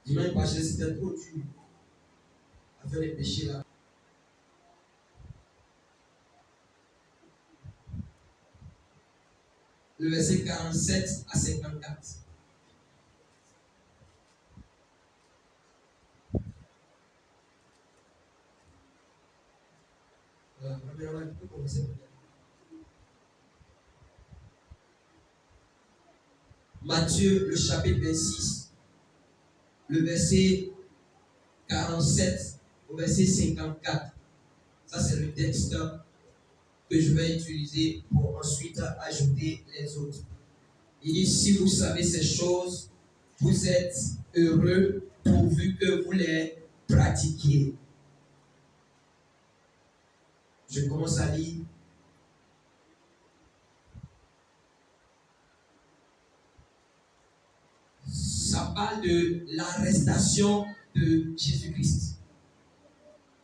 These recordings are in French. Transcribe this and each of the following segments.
Dimanche passé, c'était trop dur à faire les péchés là. Le verset 47 à 54. Matthieu, le chapitre 26, le verset 47 au verset 54. Ça, c'est le texte que je vais utiliser pour ensuite ajouter les autres. Il dit, si vous savez ces choses, vous êtes heureux pourvu que vous les pratiquiez. Je commence à lire. Ça parle de l'arrestation de Jésus-Christ.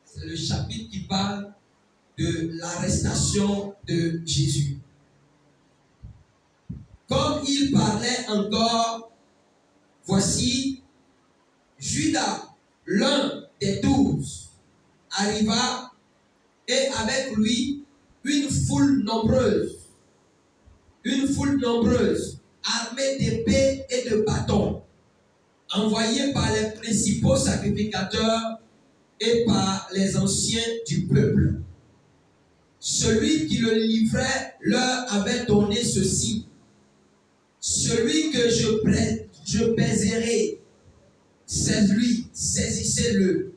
C'est le chapitre qui parle de l'arrestation de Jésus. Comme il parlait encore, voici, Judas, l'un des 12, arriva et avec lui une foule nombreuse, armée d'épées et de bâtons, envoyée par les principaux sacrificateurs et par les anciens du peuple. Celui qui le livrait leur avait donné ceci: celui que je baiserai, c'est lui, saisissez-le.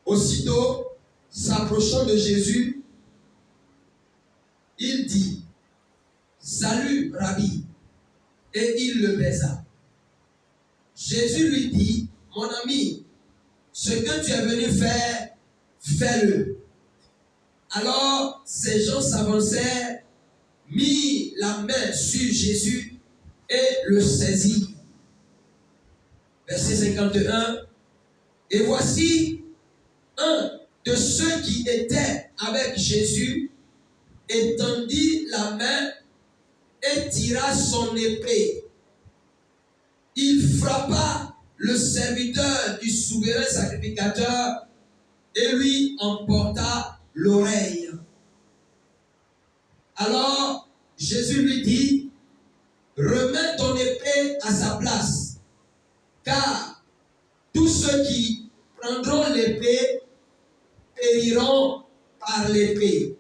Aussitôt, s'approchant de Jésus, il dit: salut, Rabbi, et il le baisa. Jésus lui dit: mon ami, ce que tu es venu faire, fais-le. Alors, ces gens s'avancèrent, mit la main sur Jésus et le saisit. Verset 51. Et voici un de ceux qui étaient avec Jésus étendit la main et tira son épée. Il frappa le serviteur du souverain sacrificateur et lui emporta l'oreille. Alors Jésus lui dit: remets ton épée à sa place, car tous ceux qui prendront l'épée périront par l'épée.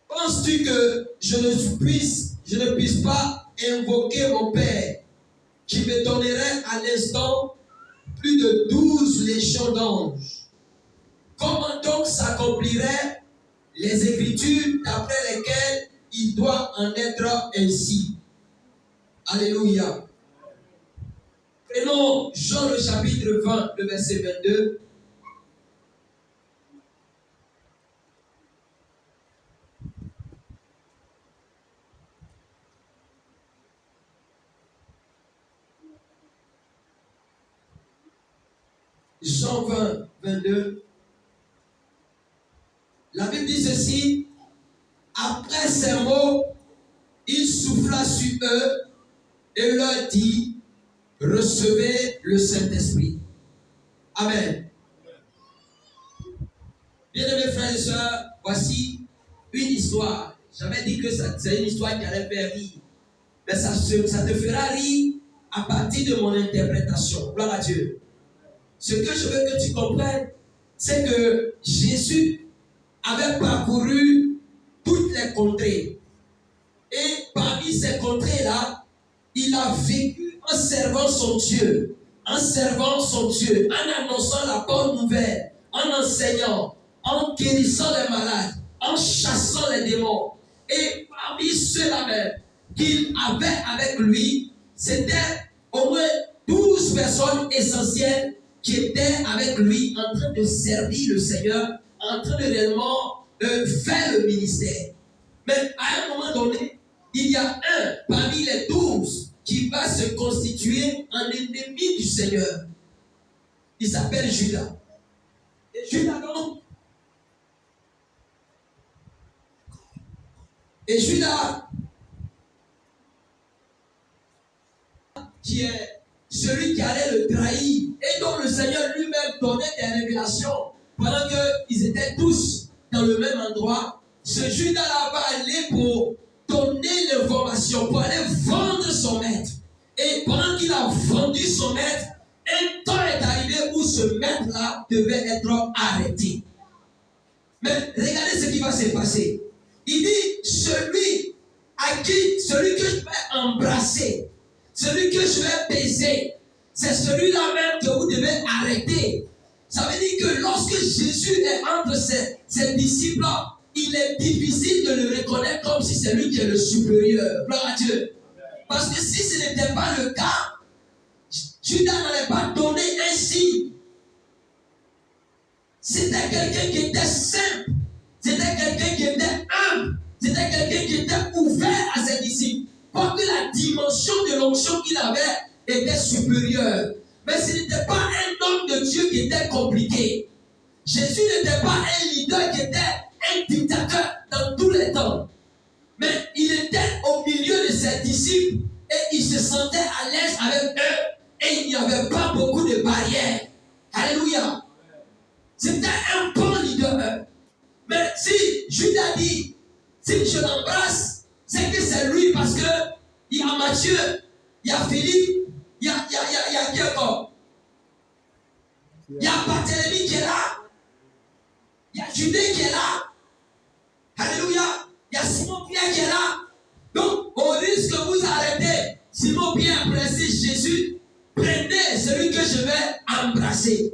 Penses-tu que je ne puisse pas invoquer mon Père, qui me donnerait à l'instant plus de 12 légions d'anges? Comment donc s'accompliraient les Écritures d'après lesquelles il doit en être ainsi? Alléluia. Prenons Jean le chapitre 20, le verset 22. Jean 20, 22. La Bible dit ceci: après ces mots, il souffla sur eux et leur dit: recevez le Saint-Esprit. Amen. Bien-aimés frères et sœurs, voici une histoire. J'avais dit que c'est une histoire qui allait faire rire. Mais ça te fera rire à partir de mon interprétation. Gloire à Dieu. Ce que je veux que tu comprennes, c'est que Jésus avait parcouru toutes les contrées. Et parmi ces contrées-là, il a vécu en servant son Dieu, en annonçant la bonne nouvelle, en enseignant, en guérissant les malades, en chassant les démons. Et parmi ceux-là même qu'il avait avec lui, c'était au moins 12 personnes essentielles qui étaient avec lui en train de servir le Seigneur, en train de réellement faire le ministère. Mais à un moment donné, il y a un parmi les 12 qui va se constituer en ennemi du Seigneur. Il s'appelle Judas. Et Judas donc, qui est celui qui allait le trahir et dont le Seigneur lui-même donnait des révélations pendant qu'ils étaient tous dans le même endroit. Ce Judas-là va aller pour donner l'information, pour aller vendre son maître. Et pendant qu'il a vendu son maître, un temps est arrivé où ce maître-là devait être arrêté. Mais regardez ce qui va se passer. Il dit, celui que je vais embrasser, celui que je vais baiser, c'est celui-là même que vous devez arrêter. Ça veut dire que lorsque Jésus est entre ses disciples, il est difficile de le reconnaître comme si c'est lui qui est le supérieur. Gloire à Dieu. Parce que si ce n'était pas le cas, Judas n'allait pas donner un signe. C'était quelqu'un qui était simple. C'était quelqu'un qui était humble. C'était quelqu'un qui était ouvert à ses disciples. Parce que la dimension de l'onction qu'il avait était supérieure. Mais ce n'était pas un homme de Dieu qui était compliqué. Jésus n'était pas un leader qui était un dictateur dans tous les temps. Mais il était au milieu de ses disciples et il se sentait à l'aise avec eux et il n'y avait pas beaucoup de barrières. Alléluia. C'était un bon leader. Mais si Judas dit, si je l'embrasse, c'est que c'est lui parce que il y a Matthieu, il y a Philippe, il y a qui encore? Il y a Barthélemy qui est là. Il y a Judée qui est là. Alléluia. Il y a Simon Pierre qui est là. Donc, au risque que vous arrêtez, Simon Pierre précise Jésus, prenez celui que je vais embrasser.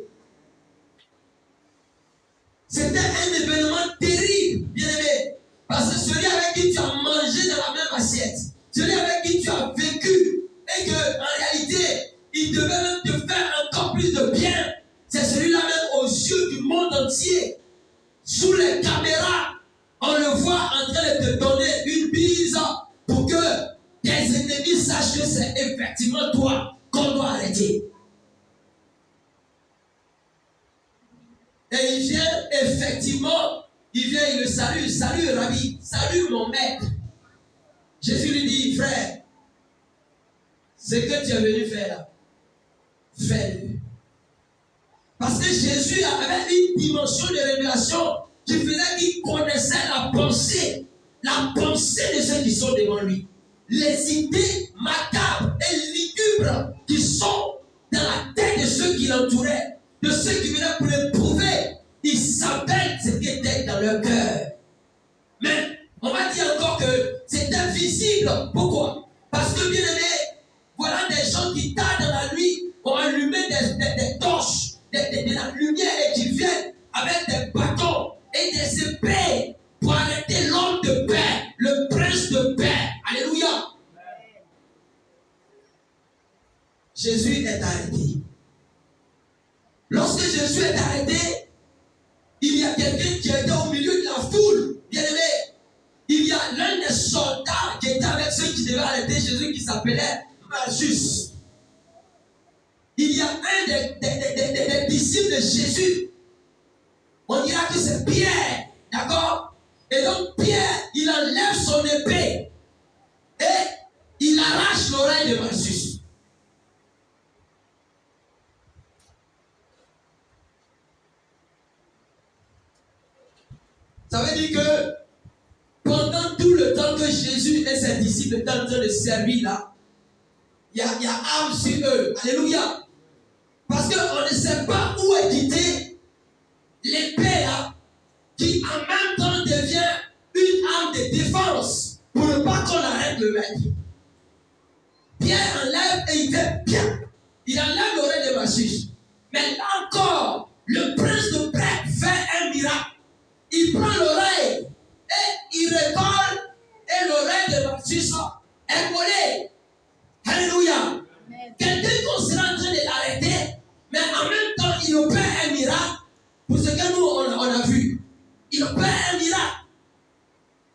C'était un événement terrible, bien aimé. Parce que celui avec qui tu as mangé dans la même assiette, celui avec qui tu as vécu, et que en réalité, il devait même te faire encore plus de bien, c'est celui-là même aux yeux du monde entier. Sous les caméras, on le voit en train de te donner une bise pour que tes ennemis sachent que c'est effectivement toi qu'on doit arrêter. Et il vient effectivement, il le salue, salut Rabbi, salut mon maître. Jésus lui dit, frère, ce que tu es venu faire, fais-le. Parce que Jésus avait une dimension de révélation qui faisait qu'il connaissait la pensée de ceux qui sont devant lui. Les idées macabres et lugubres qui sont dans la tête de ceux qui l'entouraient, de ceux qui venaient pour l'éprouver. Ils savaient ce qui était dans leur cœur. Mais on va dire encore que c'était visible. Pourquoi? Parce que, bien aimé, voilà des gens qui tardent dans la nuit, ont allumé des torches, de la lumière et qui viennent avec des bâtons et des épées pour arrêter l'homme de paix, le prince de paix. Alléluia. Jésus est arrêté. Lorsque Jésus est arrêté, il y a quelqu'un qui était au milieu de la foule, bien aimé. Il y a l'un des soldats qui était avec ceux qui devaient arrêter Jésus qui s'appelait Malchus. Il y a un des disciples de Jésus. On dira que c'est Pierre, d'accord? Et donc Pierre, il enlève son épée et il arrache l'oreille de Malchus. Ça veut dire que pendant tout le temps que Jésus et ses disciples étaient en train de servir là, il y a arme sur eux. Alléluia. Parce qu'on ne sait pas où est quittée l'épée là, qui en même temps devient une arme de défense pour ne pas qu'on arrête le maître. Pierre enlève et il fait bien. Il enlève l'oreille de Malchus. Mais là encore, le prince de paix fait un miracle. Il prend l'oreille et il recolle et l'oreille de Malchus est collée. Alléluia. Quelqu'un qu'on sera en train de l'arrêter, mais en même temps, il opère un miracle pour ce que nous, on a vu. Il opère un miracle.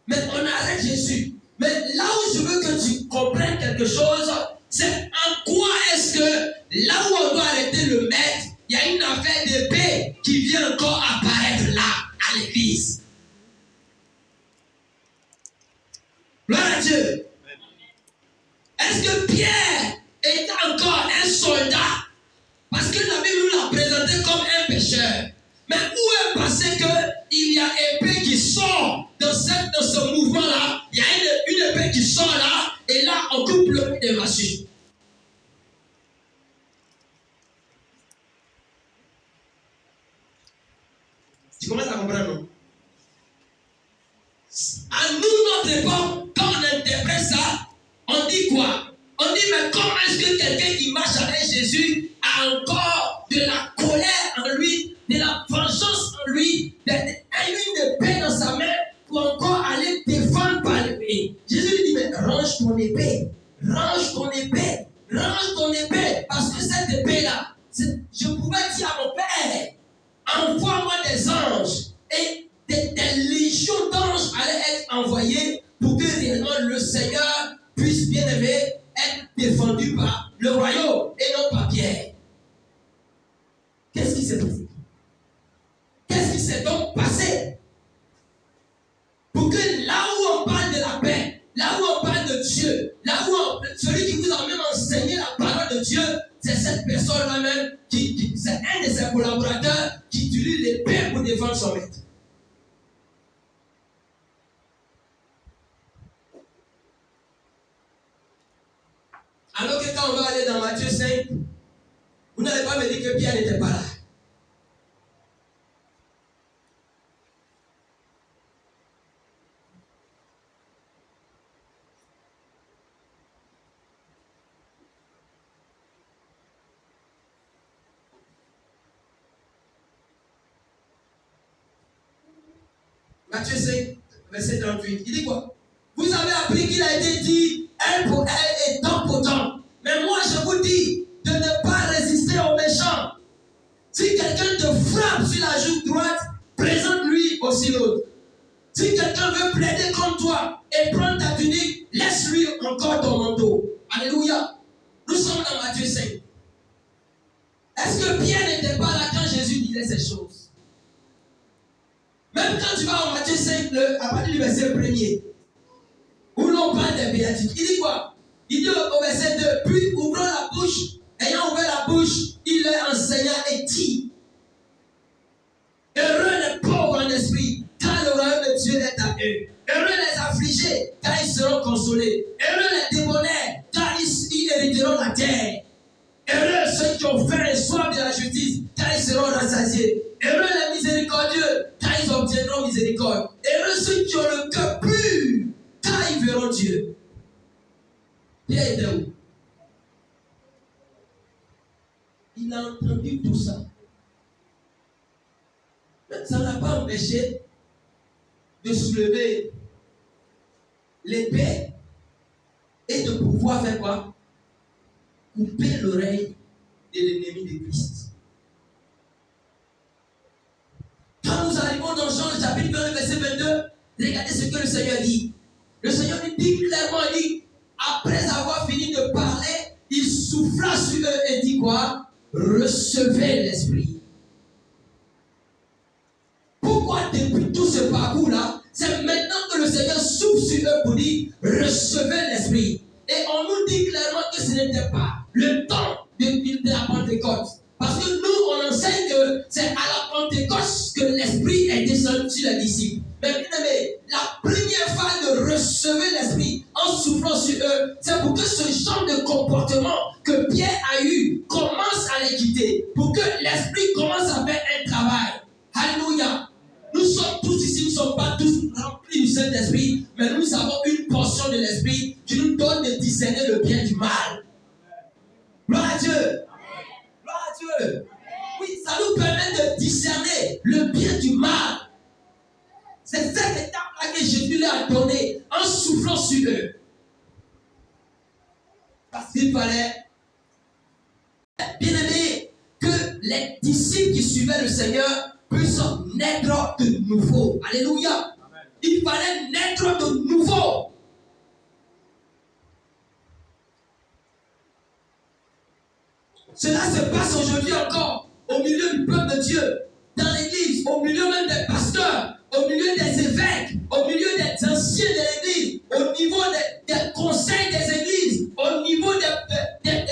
Mais on arrête Jésus. Mais là où je veux que tu comprennes quelque chose, c'est en quoi est-ce que là où on doit arrêter le maître, il y a une affaire d'épée qui vient encore apparaître là, à l'église. Gloire à Dieu. Est-ce que Pierre était encore un soldat. Parce que la Bible nous l'a présenté comme un pécheur. Mais où est passé qu'il y a épée qui sort dans ce mouvement-là? Il y a une épée qui sort là, et là, on coupe le des machines. Tu commences à comprendre, non? À nous, notre époque, quand on interprète ça, on dit quoi? On dit, mais comment est-ce que quelqu'un qui marche avec Jésus a encore de la colère en lui, de la vengeance en lui, une épée dans sa main pour encore aller défendre par l'épée? Jésus lui dit, mais range ton épée, range ton épée, range ton épée, parce que cette épée-là, je pouvais dire à mon Père, envoie-moi des anges, et des légions d'anges allaient être envoyés pour que réellement le Seigneur puisse, bien aimé, être défendu par le royaume et non par Pierre. Qu'est-ce qui s'est passé? Qu'est-ce qui s'est donc passé? Pour que là où on parle de la paix, là où on parle de Dieu, là où celui qui vous a même enseigné la parole de Dieu, c'est cette personne-là même, c'est un de ses collaborateurs qui utilise l'épée pour défendre son maître. Alors que quand on va aller dans Matthieu 5, vous n'allez pas me dire que Pierre n'était pas là. Matthieu 5, verset 38. Il dit quoi? Vous avez appris qu'il a été dit, elle pour elle et temps pour temps. Mais moi, je vous dis de ne pas résister aux méchants. Si quelqu'un te frappe sur la joue droite, présente-lui aussi l'autre. Si quelqu'un veut plaider contre toi et prendre ta tunique, laisse-lui encore ton manteau. Alléluia. Nous sommes dans Matthieu 5. Est-ce que Pierre n'était pas là quand Jésus disait ces choses? Même quand tu vas en Matthieu 5, à partir du verset 1er, où l'on parle des béatitudes, il dit quoi? Il dit au verset 2, puis ouvrant la bouche, ayant ouvert la bouche, il leur enseigna et dit, heureux les pauvres en esprit, car le royaume de Dieu est à eux. Heureux les affligés, car ils seront consolés. Heureux les débonnaires, car ils hériteront la terre. Heureux ceux qui ont faim et soif de la justice, car ils seront rassasiés. Heureux les miséricordieux, car ils obtiendront miséricorde. Heureux ceux qui ont le cœur pur, car ils verront Dieu. Pierre était où? Il a entendu tout ça. Mais ça n'a pas empêché de soulever l'épée et de pouvoir faire quoi? Couper l'oreille de l'ennemi de Christ. Quand nous arrivons dans Jean chapitre 1, verset 22, regardez ce que le Seigneur dit. Le Seigneur nous dit clairement, il dit, après avoir fini de parler, il souffla sur eux et dit quoi? Recevez l'Esprit. Pourquoi depuis tout ce parcours-là, c'est maintenant que le Seigneur souffle sur eux pour dire, recevez l'Esprit. Et on nous dit clairement que ce n'était pas le temps de la Pentecôte. Parce que nous, on enseigne que c'est à la Pentecôte que l'Esprit est descendu sur les disciples. Mais bien aimé, la première phase de recevoir l'Esprit en soufflant sur eux, c'est pour que ce genre de comportement que Pierre a eu commence à les quitter. Pour que l'Esprit commence à faire un travail. Alléluia. Nous sommes tous ici, nous ne sommes pas tous remplis du Saint-Esprit, mais nous avons une portion de l'Esprit qui nous donne de discerner le bien du mal. Gloire à Dieu. Gloire à Dieu. Oui, ça nous permet de discerner le bien du mal. C'est cette étape-là que Jésus leur a donnée en soufflant sur eux. Parce qu'il fallait, bien aimé, que les disciples qui suivaient le Seigneur puissent naître de nouveau. Alléluia. Amen. Il fallait naître de nouveau. Cela se passe aujourd'hui encore au milieu du peuple de Dieu, dans l'église, au milieu même des pasteurs, au milieu des évêques, au milieu des anciens de l'église, au niveau des conseils des églises, au niveau des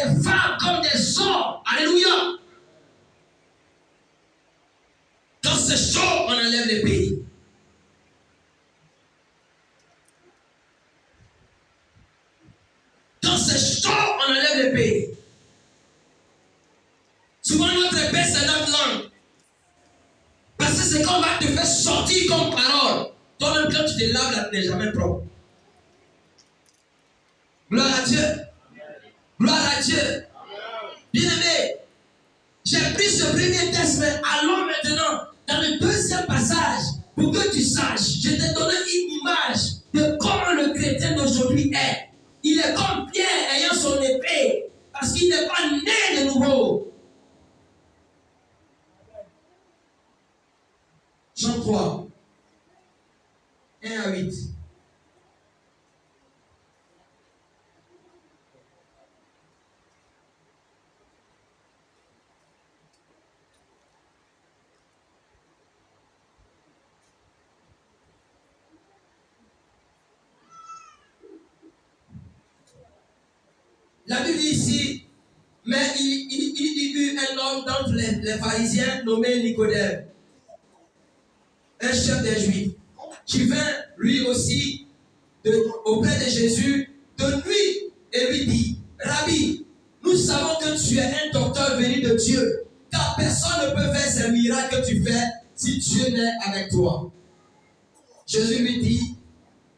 épée. Souvent, notre épée, c'est notre langue. Parce que c'est qu'on va te faire sortir comme parole. Toi-même, quand tu te laves, là, tu n'es jamais propre. Gloire à Dieu. Gloire à Dieu. Bien-aimé, j'ai pris ce premier texte, mais allons maintenant dans le deuxième passage pour que tu saches. Je t'ai donné une image de comment le chrétien d'aujourd'hui est. Il est comme Pierre ayant son épée parce qu'il n'est pas né de nouveau. Jean 3, 1 à 8. La Bible dit ici, mais il y eut un homme d'entre les pharisiens nommé Nicodème, un chef des Juifs, qui vint lui aussi auprès de Jésus de nuit et lui dit, Rabbi, nous savons que tu es un docteur venu de Dieu, car personne ne peut faire ces miracles que tu fais si Dieu n'est avec toi. Jésus lui dit,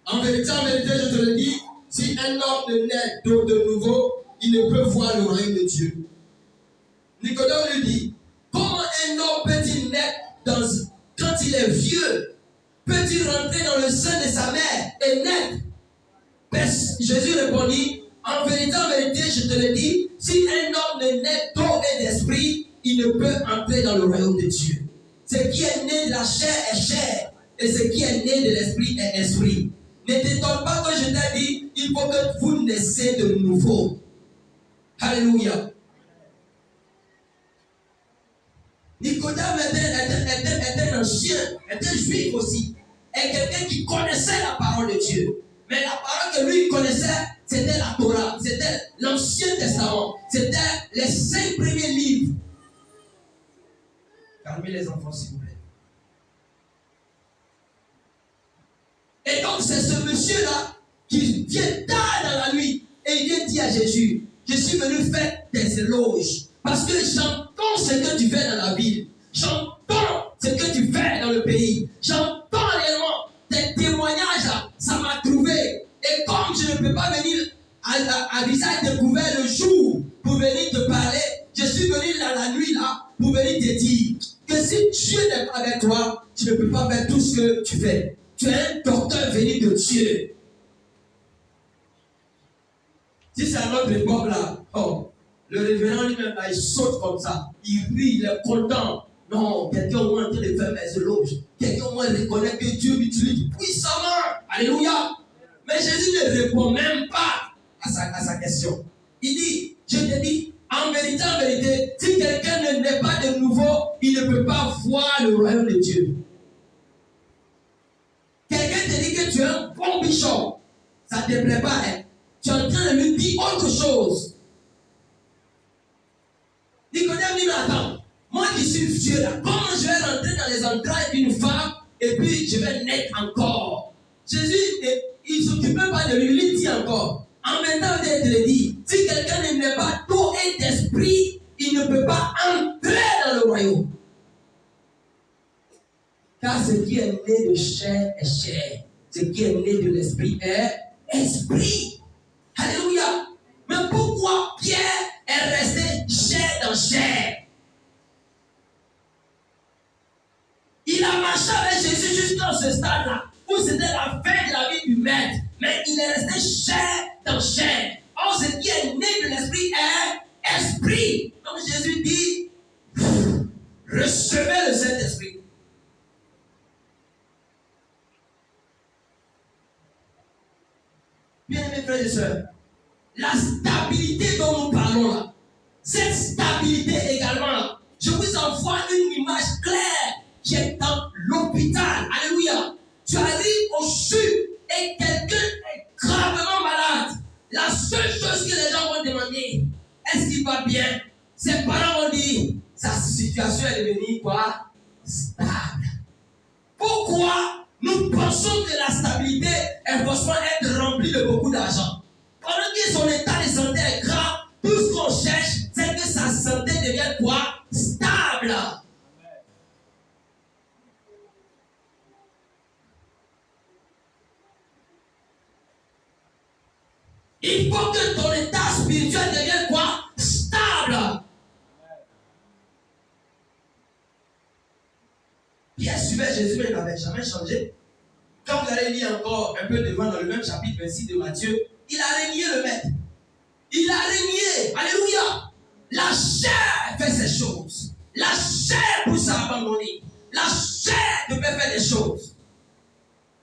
en vérité, je te le dis, si un homme ne naît d'eau de nouveau, il ne peut voir le royaume de Dieu. Nicodème lui dit, comment un homme peut-il naître quand il est vieux? Peut-il rentrer dans le sein de sa mère et naître? Jésus répondit, en vérité, je te le dis, si un homme ne naît d'eau et d'esprit, il ne peut entrer dans le royaume de Dieu. Ce qui est né de la chair est chair, et ce qui est né de l'esprit est esprit. Ne t'étonne pas que je t'ai dit, il faut que vous naissiez de nouveau. Alléluia. Nicodème était un ancien, était juif aussi, et quelqu'un qui connaissait la parole de Dieu. Mais la parole que lui connaissait, c'était la Torah, c'était l'Ancien Testament, c'était les 5 premiers livres. Calmez les enfants, s'il vous plaît. Et donc, c'est ce monsieur-là qui vient tard dans la nuit et il vient dire à Jésus, je suis venu faire des éloges parce que j'entends ce que tu fais dans la ville. J'entends ce que tu fais dans le pays. J'entends réellement tes témoignages là. Ça m'a trouvé. Et comme je ne peux pas venir à visage découvert le jour pour venir te parler, je suis venu dans la nuit là pour venir te dire que si Dieu n'est pas avec toi, tu ne peux pas faire tout ce que tu fais. Tu es un docteur venu de Dieu. Si c'est à notre époque là, le révérend lui-même là, il saute comme ça, il rit, il est content. Non, quelqu'un au moins en train de faire mes éloges. Quelqu'un au moins reconnaît que Dieu l'utilise puissamment. Alléluia. Mais Jésus ne répond même pas à sa question. Il dit, je te dis, en vérité, si quelqu'un ne naît pas de nouveau, il ne peut pas voir le royaume de Dieu. Quelqu'un te dit que tu es un bon bishop, ça ne te plaît pas, hein? Tu es en train de lui dire autre chose. Nicodème dit, mais attends, moi qui suis vieux là, comment je vais rentrer dans les entrailles d'une femme et puis je vais naître encore? Jésus, il ne s'occupe pas de lui, il dit encore. En même temps, il te dit, si quelqu'un ne naît pas d'eau et d'esprit, il ne peut pas entrer dans le royaume. Car ce qui est né de chair est chair. Ce qui est né de l'esprit est esprit. Alléluia. Mais pourquoi Pierre est resté chair dans chair? Il a marché avec Jésus jusqu'à ce stade-là, où c'était la fin de la vie du maître. Mais il est resté chair dans chair. Or, ce qui est né de l'esprit est esprit. Donc Jésus dit, recevez le Saint-Esprit. Bien aimés frères et sœurs, la stabilité dont nous parlons là, cette stabilité également là, je vous envoie une image claire qui est dans l'hôpital. Alléluia. Tu arrives au CHU et quelqu'un est gravement malade. La seule chose que les gens vont demander, est-ce qu'il va bien? Ses parents vont dire, sa situation est devenue quoi? Stable. Pourquoi? Nous pensons que la stabilité est forcément être remplie de beaucoup d'argent. Pendant que son état de santé est grave, tout ce qu'on Il faut que ton état spirituel devienne quoi? Stable. Pierre suivait Jésus, mais il n'avait jamais changé. Quand vous allez lire encore un peu devant dans le même chapitre 26 de Matthieu, il a régné le maître. Il a régné. Alléluia. La chair fait ces choses. La chair pousse à abandonner. La chair te fait faire des choses.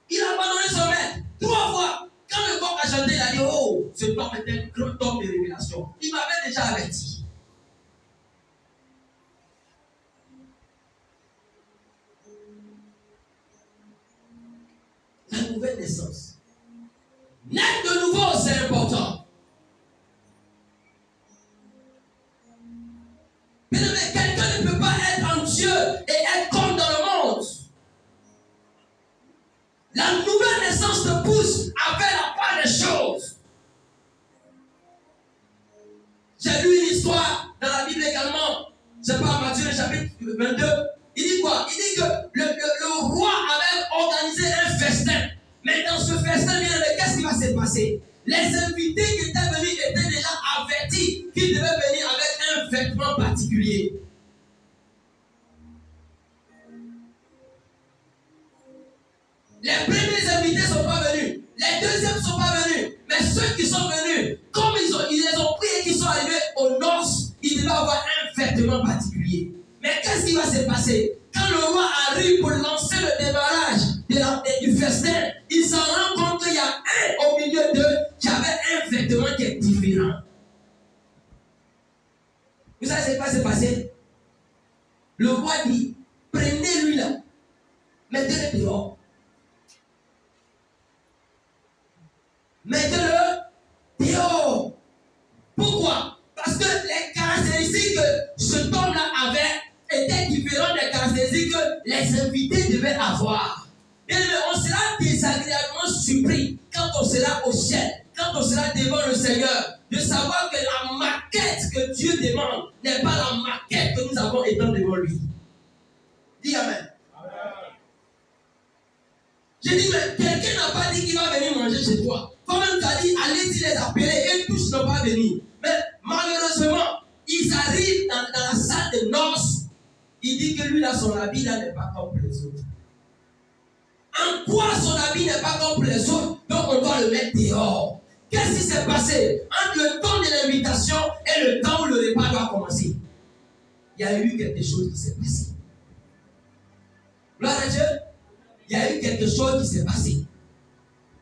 Il a abandonné son maître 3 fois. Quand le coq a chanté, il a dit, oh, ce homme est un grand homme de révélation. Il m'avait déjà averti. La nouvelle naissance. Naître de nouveau, c'est important. Mais quelqu'un ne peut pas être en Dieu et être comme dans le monde. La nouvelle naissance te pousse à faire la part des choses. J'ai lu une histoire dans la Bible également. C'est pas Matthieu, le chapitre 22. Il dit quoi? Il dit que le roi avait organisé un festin. Mais dans ce festin, qu'est-ce qui va se passer? Les invités qui étaient venus étaient déjà avertis qu'ils devaient venir avec un vêtement particulier. Les premiers invités ne sont pas venus. Les deuxièmes ne sont pas venus. Mais ceux qui sont venus, comme ils les ont pris et qu'ils sont arrivés aux noces, ils devaient avoir un vêtement particulier. Mais qu'est-ce qui va se passer? Quand le roi arrive pour lancer le démarrage du festin, il s'en rend compte qu'il y a un au milieu d'eux qui avait un vêtement qui est différent. Vous savez ce qui va se passer? Le roi dit, prenez-lui là, mettez-le dehors. Mettez-le dehors. Pourquoi? Parce que les caractéristiques que ce homme-là avait étaient différentes des caractéristiques que les invités devaient avoir. Et on sera désagréablement surpris quand on sera au ciel, quand on sera devant le Seigneur, de savoir que la maquette que Dieu demande n'est pas la maquette que nous avons étant devant lui. Dis Amen. J'ai dit, mais quelqu'un n'a pas dit qu'il va venir manger chez toi. Quand même, tu as dit, allez-y les appeler, et tous n'ont pas venu. Mais malheureusement, ils arrivent dans la salle de noces. Il dit que lui, là, son habit, là, n'est pas comme les autres. En quoi son habit n'est pas comme les autres? Donc, on doit le mettre dehors. Qu'est-ce qui s'est passé entre le temps de l'invitation et le temps où le repas doit commencer? Il y a eu quelque chose qui s'est passé. Gloire à Dieu. Il y a eu quelque chose qui s'est passé.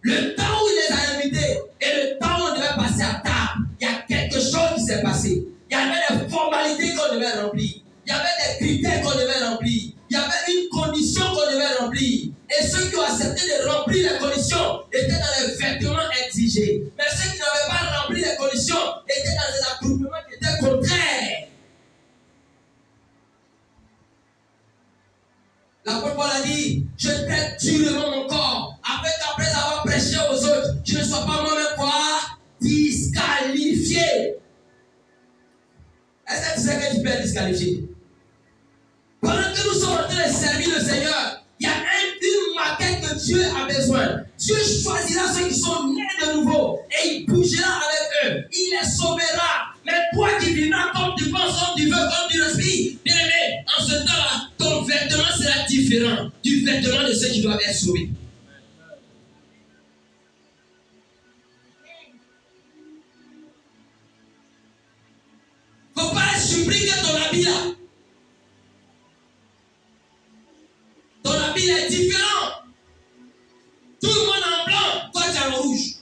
Le temps où il les a invités et le temps où on devait passer à table, il y a quelque chose qui s'est passé. Il y avait des formalités qu'on devait remplir. Il y avait des critères qu'on devait remplir. Il y avait une condition qu'on devait remplir. Et ceux qui ont accepté de remplir les conditions étaient dans les vêtements exigés. Mais ceux qui n'avaient pas rempli les conditions étaient dans des attroupements qui étaient contraires. L'apôtre Paul a dit, je traite durement mon corps, afin qu'après avoir prêché aux autres, je ne sois pas moi-même quoi? Disqualifié. Est-ce que tu sais que tu peux être disqualifié? Pendant que nous sommes en train de servir le Seigneur, il y a une maquette que Dieu a besoin. Dieu choisira ceux qui sont nés de nouveau et il bougera avec eux. Il les sauvera. Mais toi qui vivras comme tu penses, comme tu veux, comme tu respires, bien aimé, en ce temps-là, ton vêtement sera différent du vêtement de ceux qui doivent être sauvés. Il ne faut pas être surpris que ton habit là. Ton habit est différent. Tout le monde en blanc, toi tu es en rouge.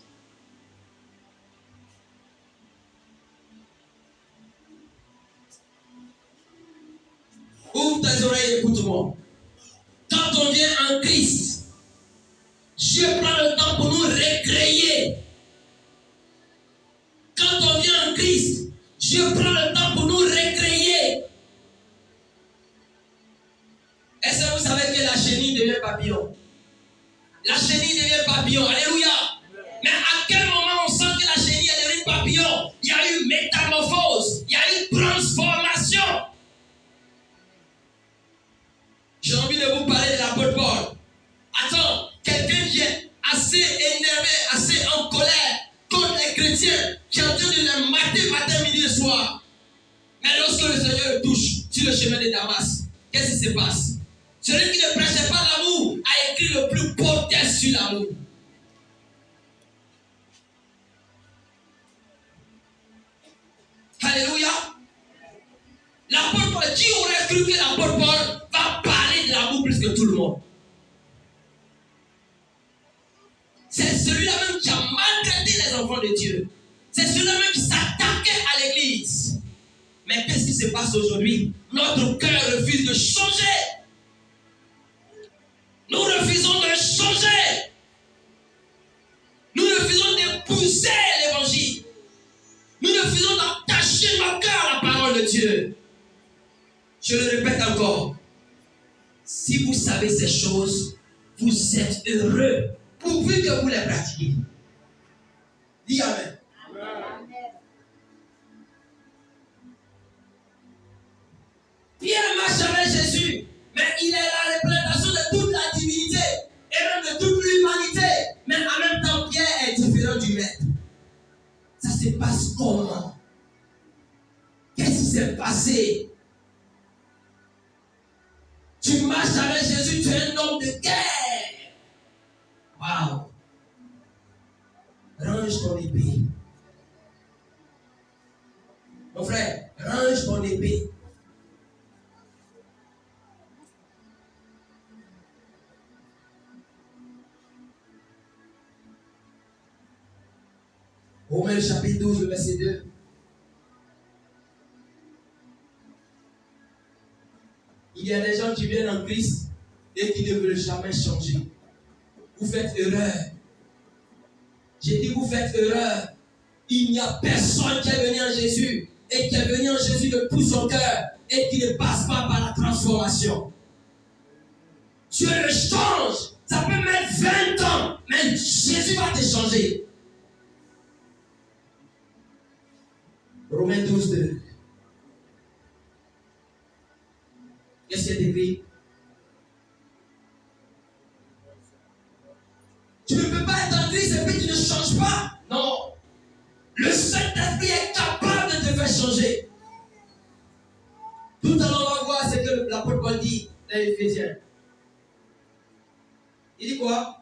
Ouvre tes oreilles, écoute-moi. Quand on vient en Christ, Dieu prend le temps pour nous recréer. Quand on vient en Christ, Dieu prend le temps pour nous recréer. Est-ce que vous savez que la chenille devient papillon? La chenille devient papillon. Alléluia. Mais à quel moment on sent que la chenille est devenue papillon? Il y a eu métamorphose. Il y a eu transformation. J'ai envie de vous parler de l'apôtre Paul. Attends, quelqu'un qui est assez énervé, assez en colère contre les chrétiens. qui est en train de les mater matin, midi et soir. Mais lorsque le Seigneur le touche sur le chemin de Damas, qu'est-ce qui se passe? Celui qui ne prêchait pas l'amour a écrit le plus beau texte sur l'amour. Alléluia. L'apôtre Paul, qui aurait cru que l'apôtre Paul va parler de l'amour plus que tout le monde? C'est celui-là même qui a maltraité les enfants de Dieu. C'est celui-là même qui s'attaquait à l'église. Mais qu'est-ce qui se passe aujourd'hui? Notre cœur refuse de changer. Nous refusons de changer. Nous refusons d'épouser l'évangile. Nous refusons d'attacher nos cœurs à la parole de Dieu. Je le répète encore. Si vous savez ces choses, vous êtes heureux pourvu que vous les pratiquiez. Dis Amen. Pierre marche avec Jésus, mais il est la représentation de toute la divinité et même de toute l'humanité. Mais en même temps, Pierre est différent du maître. Ça se passe comment? Qu'est-ce qui s'est passé? Tu marches avec Jésus, tu es un homme de guerre. Waouh! Range ton épée. Mon frère, range ton épée. Romains chapitre 12, le verset 2. Il y a des gens qui viennent en Christ et qui ne veulent jamais changer. Vous faites erreur. J'ai dit vous faites erreur. Il n'y a personne qui est venu en Jésus et qui est venu en Jésus de tout son cœur et qui ne passe pas par la transformation. Dieu le change. Ça peut mettre 20 ans, mais Jésus va te changer. Romains 12, 2. Qu'est-ce qui est écrit? Tu ne peux pas être en Christ et puis tu ne changes pas. Non. Le Saint-Esprit est capable de te faire changer. Tout à l'heure, on va voir ce que l'apôtre Paul dit dans Éphésiens. Il dit quoi?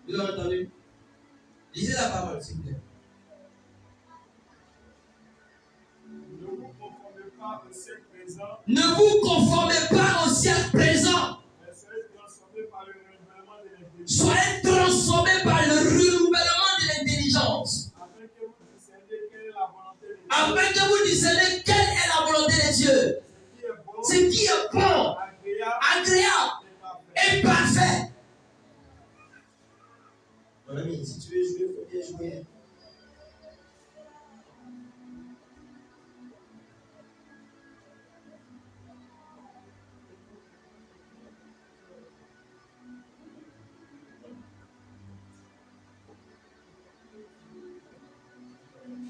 Vous avez entendu? Lisez la parole, s'il vous plaît. Ne vous conformez pas au siècle présent. Soyez transformés par le renouvellement de l'intelligence. Afin que vous discerniez quelle est la volonté de Dieu. Ce qui est bon, agréable et parfait. Mon ami, si tu veux jouer, il faut bien jouer.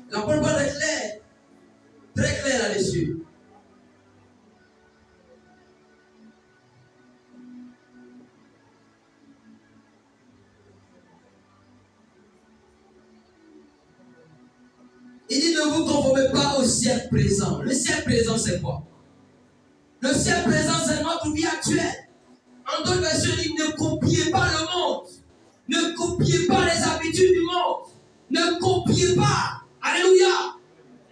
La parole est claire, très claire là-dessus. Il dit ne vous conformez pas au siècle présent. Le siècle présent, c'est quoi? Le siècle présent, c'est notre vie actuelle. En d'autres versions, il dit ne copiez pas le monde. Ne copiez pas les habitudes du monde. Ne copiez pas. Alléluia.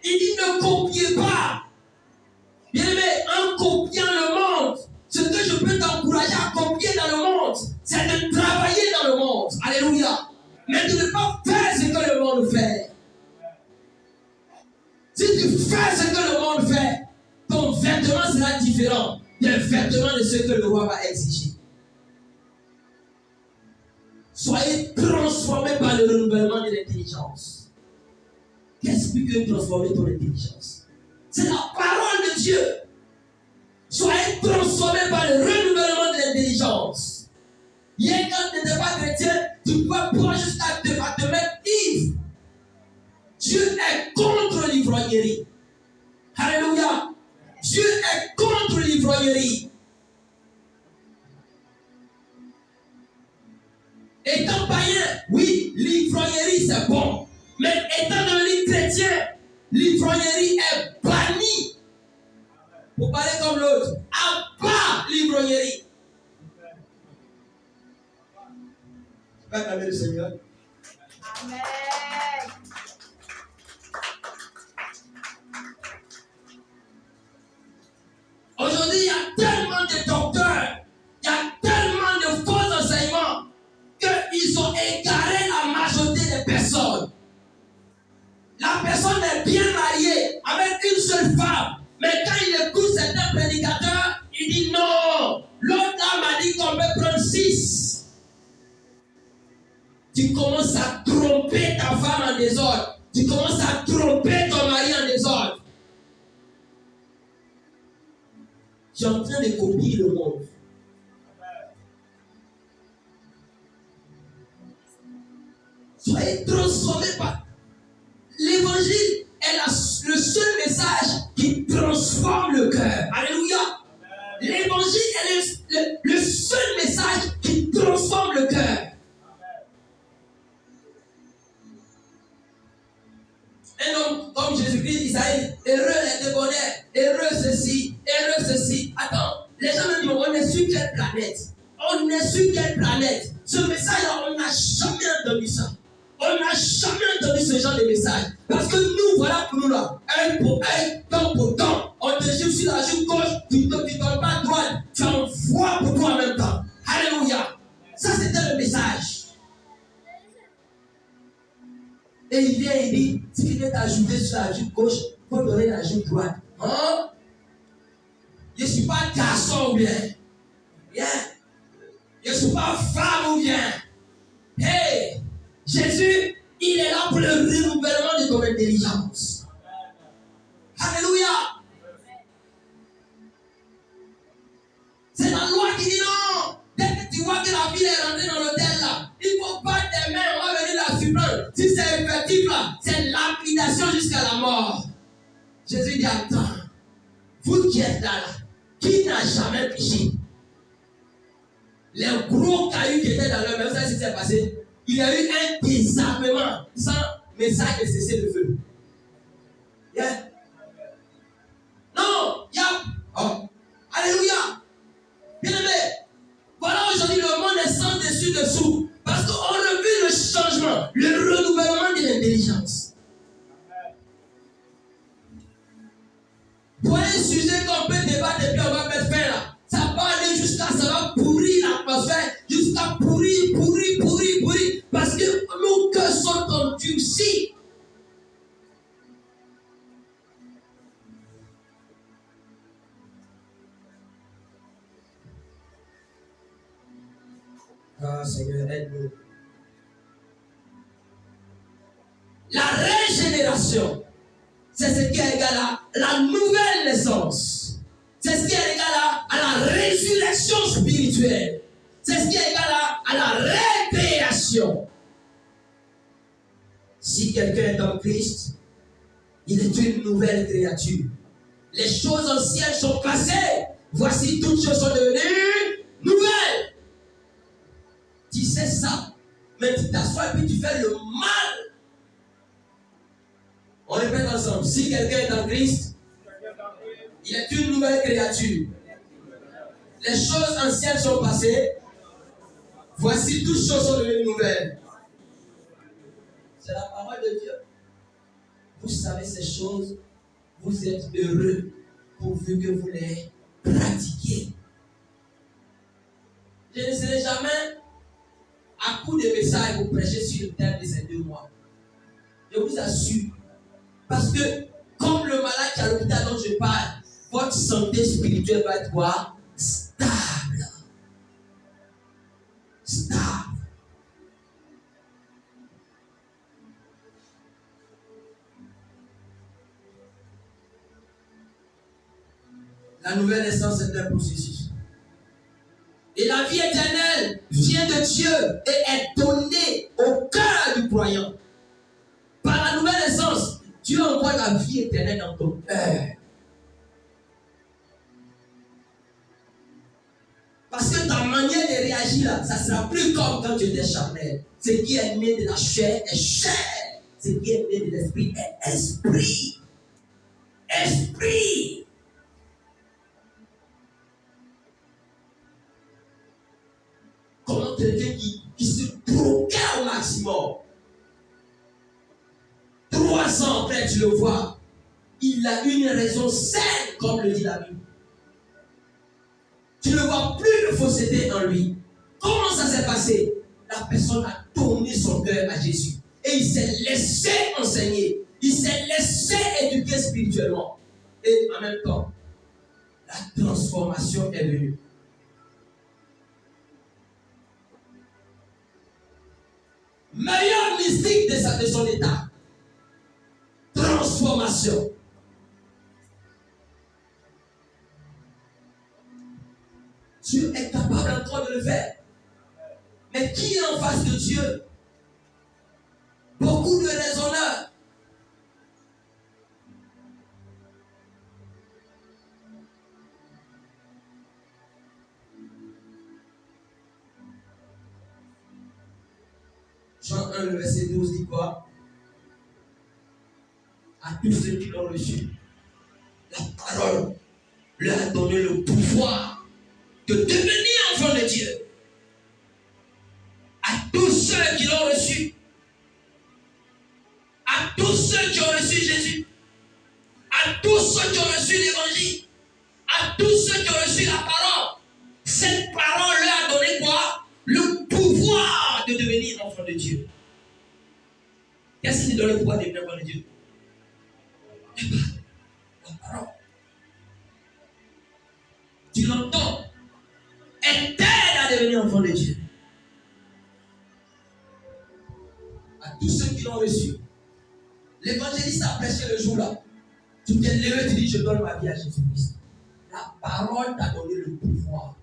Il dit ne copiez pas. Bien aimé, en copiant le monde, ce que je peux t'encourager à copier dans le monde, c'est de travailler dans le monde. Alléluia. Mais de ne pas faire ce que le monde fait. Si tu fais ce que le monde fait, ton vêtement sera différent des vêtements de ce que le roi va exiger. Soyez transformés par le renouvellement de l'intelligence. Qu'est-ce que peut transformer ton intelligence? C'est la parole de Dieu. Soyez transformés par le renouvellement de l'intelligence. Hier, quand tu n'étais pas chrétien, tu peux prendre jusqu'à te mettre ivre. Dieu est contre l'ivrognerie. Alléluia. Dieu est contre l'ivrognerie. Étant païen, oui, l'ivrognerie c'est bon. Mais étant devenu chrétien, l'ivrognerie est bannie. Pour parler comme l'autre, à part l'ivrognerie. Tu peux acclamer le Seigneur. Amen. Aujourd'hui, il y a tellement de docteurs, il y a tellement de faux enseignements qu'ils ont égaré la majorité des personnes. La personne est bien mariée avec une seule femme, mais quand il écoute certains prédicateurs, il dit non, l'autre là m'a dit qu'on peut prendre 6. Tu commences à tromper ta femme en désordre, tu commences à tromper ton mari en désordre. Tu es en train de copier le monde. Soyez transformés par l'évangile est le seul message qui transforme le cœur. Alléluia. L'évangile est le seul message qui transforme le cœur. Un homme comme Jésus-Christ, Isaïe, heureux les débonnaires, heureux ceci, heureux ceci. Attends, les gens me disent, on est sur quelle planète? On est sur quelle planète? Ce message-là, on n'a jamais entendu ça. On n'a jamais entendu ce genre de message. Parce que nous, voilà pour nous là, œil pour œil, temps pour temps. On te jure sur la joue gauche, tu ne donnes pas droite, tu envoies pour toi en même temps. Alléluia. Ça, c'était le message. Et il vient et dit, si tu veux t'ajouter sur la joue gauche, il faut donner la joue droite. Hein? Je ne suis pas garçon ou bien. Yeah. Je ne suis pas femme ou bien. Hey! Jésus, il est là pour le renouvellement de ton intelligence. Alléluia. C'est la loi qui dit non. Dès que tu vois que la fille est rentrée dans l'hôtel là, il faut battre tes mains, on va venir la surprendre. Si c'est effectif là, c'est lapidation jusqu'à la mort. Jésus dit attends, vous qui êtes là, qui n'a jamais péché? Les gros cailloux qui étaient dans leur main, vous savez ce qui s'est passé? Il y a eu un désarmement sans message de cesser le feu. Yeah. Non, il y a. Oh. Alléluia. Bien-aimé, voilà aujourd'hui le monde est sans dessus-dessous. Parce qu'on a vu le changement, le renouvellement de l'intelligence. Pour un sujet qu'on peut débattre et puis on va mettre fin là. Ça va aller jusqu'à, ça va pourrir l'atmosphère, jusqu'à pourrir. Parce que nos cœurs sont endurcis. Ah Seigneur, aide-nous. La régénération, c'est ce qui est égal à la nouvelle naissance. C'est ce qui est égal à la résurrection spirituelle. C'est ce qui est égal à la récréation. Si quelqu'un est en Christ, il est une nouvelle créature. Les choses anciennes sont passées. Voici toutes choses sont devenues nouvelles. Tu sais ça, mais tu t'assois et puis tu fais le mal. On répète ensemble. Si quelqu'un est en Christ, il est une nouvelle créature. Les choses anciennes sont passées. Voici toutes choses sont devenues nouvelles. C'est la parole de Dieu. Vous savez ces choses, vous êtes heureux pourvu que vous les pratiquiez. Je ne serai jamais à coup de message vous prêcher sur le thème de ces 2 mois. Je vous assure. Parce que, comme le malade qui est à l'hôpital dont je parle, votre santé spirituelle va être quoi? Stable. Stable. La nouvelle naissance est un processus. Et la vie éternelle vient de Dieu et est donnée au cœur du croyant. Par la nouvelle naissance, Dieu envoie la vie éternelle dans ton cœur. manière de réagir là, ça sera plus comme quand tu étais charnel. Ce qui est né de la chair est chair. Ce qui est né de l'esprit est esprit. Esprit. Comment quelqu'un qui se procure au maximum. 3 ans après, tu le vois. Il a une raison saine, comme le dit la Bible. Tu ne vois plus de fausseté en lui. Comment ça s'est passé? La personne a tourné son cœur à Jésus. Et il s'est laissé enseigner. Il s'est laissé éduquer spirituellement. Et en même temps, la transformation est venue. Meilleur mystique de son état. Transformation. Dieu est capable encore de le faire. Mais qui est en face de Dieu? Beaucoup de raisonneurs. Jean 1, le verset 12 dit quoi? À tous ceux qui l'ont reçu, la parole leur a donné le pouvoir de devenir enfants de Dieu. À tous ceux qui l'ont reçu, à tous ceux qui ont reçu Jésus, à tous ceux qui ont reçu l'évangile, à tous ceux qui ont reçu la parole, cette parole leur a donné quoi? Le pouvoir de devenir enfants de Dieu. Qu'est-ce qui donne le pouvoir de devenir enfants de Dieu? La parole. Tu l'entends? Elle t'aide à devenir enfant de Dieu. À tous ceux qui l'ont reçu. L'évangéliste a prêché le jour-là. Tu t'es levé, tu dis, je donne ma vie à Jésus-Christ. La parole t'a donné le pouvoir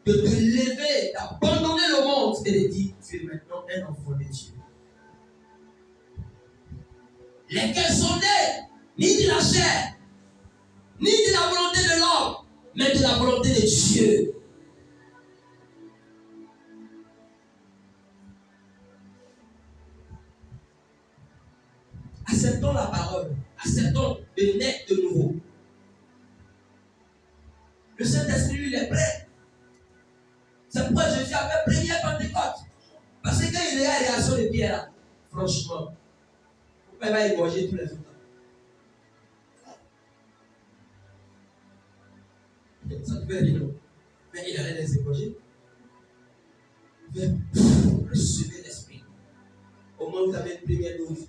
de te lever, d'abandonner le monde et de dire, tu es maintenant un enfant de Dieu. Lesquels sont nés, ni de la chair, ni de la volonté de l'homme, mais de la volonté de Dieu. Acceptons la parole. Acceptons de naître de nouveau. Le Saint-Esprit, lui, il est prêt. C'est pourquoi Jésus a fait première Pentecôte. Parce que quand il est à la réaction de Pierre, là, franchement, pourquoi il va égorger tous les autres? Ça ne fait rien. Mais il allait les égorger. Il fait recevoir l'esprit. Au moment où vous avez une première dose,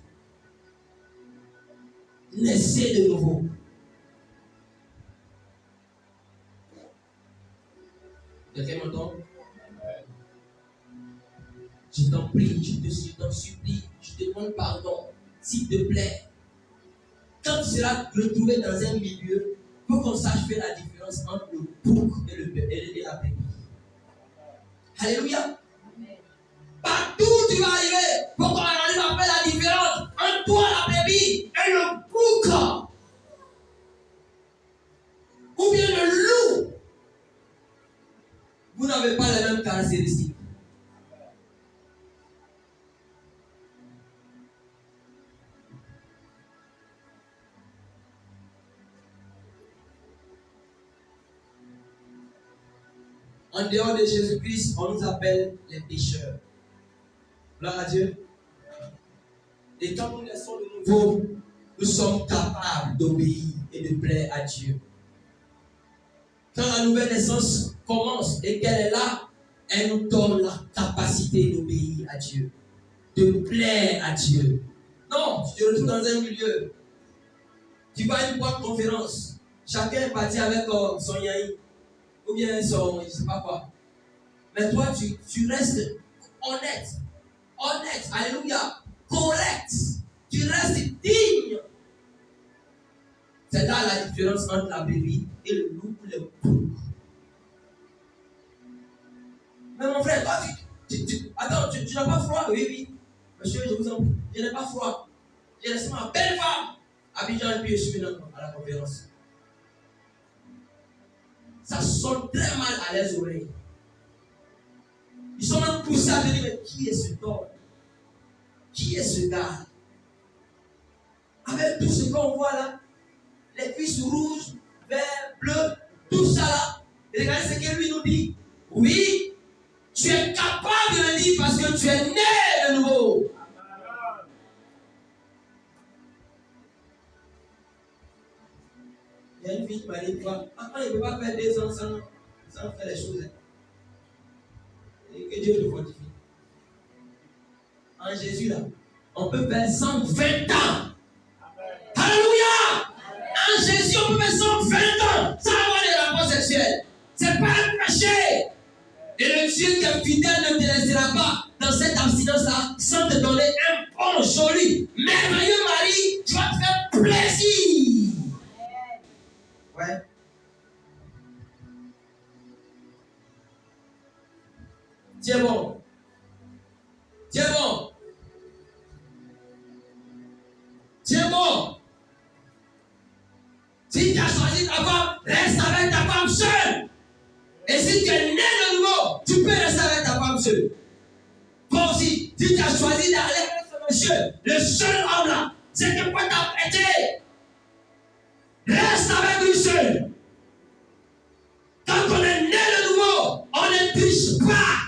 naissez de nouveau. Quelqu'un m'entend? Je t'en prie, je t'en supplie, je te demande pardon, s'il te plaît. Quand tu seras retrouvé dans un milieu, pour qu'on sache faire la différence entre le bouc et la brebis. Alléluia. Partout où tu vas arriver, pour qu'on arrive à faire la différence entre toi, la brebis, et le bouc. Ou bien le loup. Vous n'avez pas les mêmes caractéristiques. En dehors de Jésus-Christ, on nous appelle les pécheurs. Gloire à Dieu. Et quand nous naissons de nouveau, nous sommes capables d'obéir et de plaire à Dieu. Quand la nouvelle naissance commence et qu'elle est là, elle nous donne la capacité d'obéir à Dieu, de plaire à Dieu. Non, tu te retrouves dans un milieu. Tu vas à une boîte de conférence. Chacun est parti avec son yaï. Ou bien son, je ne sais pas quoi. Mais toi, tu restes honnête. Honnête, alléluia. Correct. Tu restes digne. C'est là la différence entre la brebis et le loup ou le bouc. Mais mon frère, toi, attends, tu n'as pas froid? Oui, oui. Monsieur, je vous en prie, je n'ai pas froid. J'ai laissé ma belle femme à Abidjan et puis je suis venu à la conférence. Ça sonne très mal à les oreilles. Ils sont même poussés à dire, mais qui est cet homme? Qui est ce gars? Avec tout ce qu'on voit là, les cuisses rouges, vert, bleu, tout ça là. Et regardez ce que lui nous dit. Oui, tu es capable de le dire parce que tu es né de nouveau. Il y a une fille qui m'a dit, toi, enfant, il ne peut pas faire 2 ans sans faire les choses. Et que Dieu le fortifie. En Jésus, là, on peut faire 120 ans. Alléluia! En Jésus, on peut faire 120 ans sans avoir des rapports sexuels. Ce n'est pas un péché. Et le Dieu qui est fidèle ne te laissera pas dans cette abstinence-là sans te donner un bon, joli, merveilleux mari. Tu vas te faire plaisir. Ouais. Tiens bon. Tiens bon. Tiens bon. Si tu as choisi ta femme, reste avec ta femme seule. Et si tu es né de nouveau, tu peux rester avec ta femme seule. Toi aussi, si tu as choisi d'aller avec ce monsieur, le seul homme là, c'est que quoi t'as prêté. Reste avec lui seul. Quand on est né de nouveau, on ne triche pas.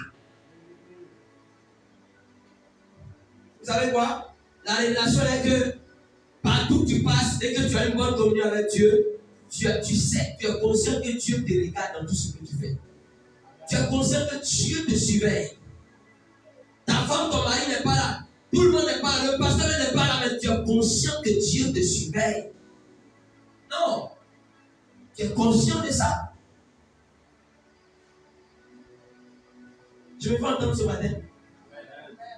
Vous savez quoi? La révélation est que partout où tu passes et que tu as une bonne communion avec Dieu, tu sais, tu es conscient que Dieu te regarde dans tout ce que tu fais. Tu es conscient que Dieu te surveille. Ta femme, ton mari n'est pas là. Tout le monde n'est pas là. Le pasteur n'est pas là, mais tu es conscient que Dieu te surveille. Non. Tu es conscient de ça. Je me fais entendre ce matin.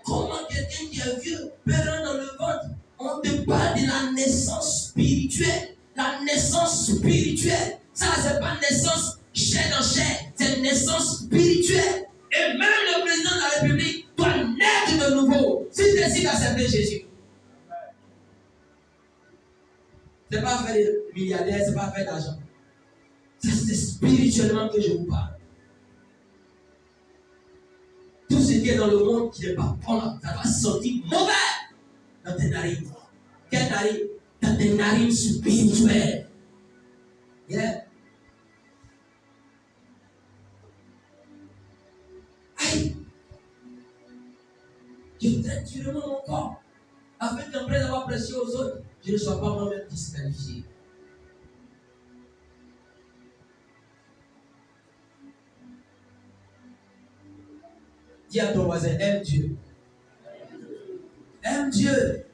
Comment quelqu'un qui est vieux peut rentrer dans le ventre? On te parle de la naissance spirituelle. La naissance spirituelle. Ça, c'est pas naissance chair dans chair. C'est naissance spirituelle. Et même le président de la République doit naître de nouveau. Si tu décides d'accepter Jésus. Ce n'est pas faire des milliardaires, ce n'est pas faire d'argent. C'est spirituellement que je vous parle. Tout ce qui est dans le monde qui n'est pas bon, ça va sortir mauvais dans tes narines. Quelle narine? Dans tes narines spirituelles. Yeah. Aïe! Je traite durement mon corps afin qu'après avoir prêché aux autres, je ne sois pas moi-même disqualifié. Dis à ton voisin, aime Dieu. Aime Dieu.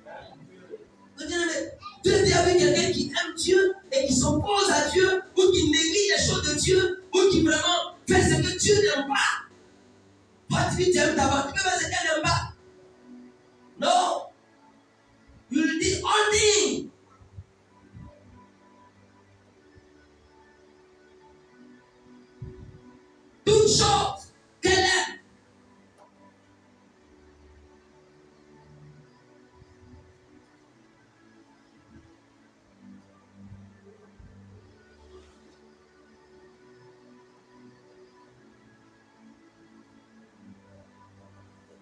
Tu es avec quelqu'un qui aime Dieu et qui s'oppose à Dieu ou qui néglige les choses de Dieu ou qui vraiment fait ce que Dieu n'aime pas. Toi, tu dis tu aimes ta femme, tu peux faire ce qu'elle n'aime pas. Non. You will do all things. Toutes choses qu'elle aime.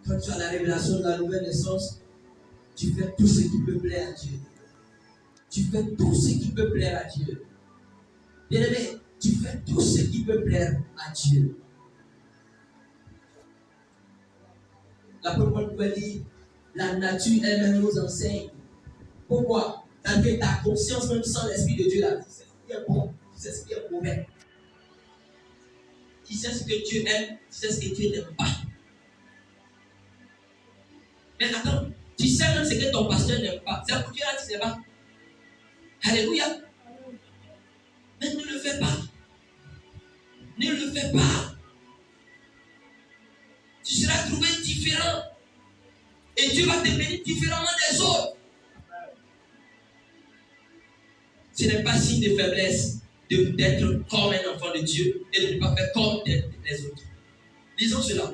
Quand tu as la révélation de la nouvelle naissance, tu fais tout ce qui peut plaire à Dieu. Tu fais tout ce qui peut plaire à Dieu. Bien-aimé, tu fais tout ce qui peut plaire à Dieu. La parole peut dire, la nature elle-même nous enseigne. Pourquoi? Parce que ta conscience, même sans l'Esprit de Dieu, là, tu sais ce qui est bon, tu sais ce qui est mauvais. Tu sais ce que Dieu aime, tu sais ce que Dieu n'aime pas. Mais attends, tu sais même ce que ton pasteur n'aime pas. C'est pour Dieu là, tu ne sais pas. Alléluia. Mais ne le fais pas. Ne le fais pas. Tu seras trouvé différent. Et Dieu va te bénir différemment des autres. Ce n'est pas signe de faiblesse d'être comme un enfant de Dieu et de ne pas faire comme les autres. Lisons cela.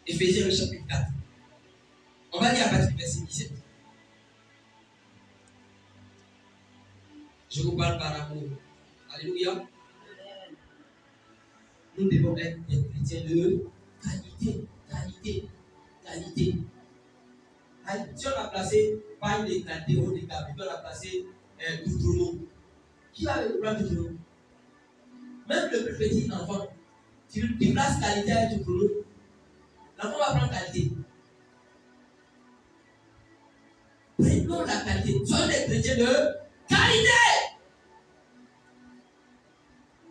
Éphésiens le chapitre 4. On va lire à partir du verset 17. Je vous parle par amour. Alléluia. Nous devons être des chrétiens de qualité. Si on a placé pas une éclatée au décapité, on a placé Doudounou. Qui va prendre Doudounou? Même le plus petit enfant, tu places qualité à Doudounou, l'enfant va prendre qualité. Prenons la qualité. Soyons des chrétiens de qualité.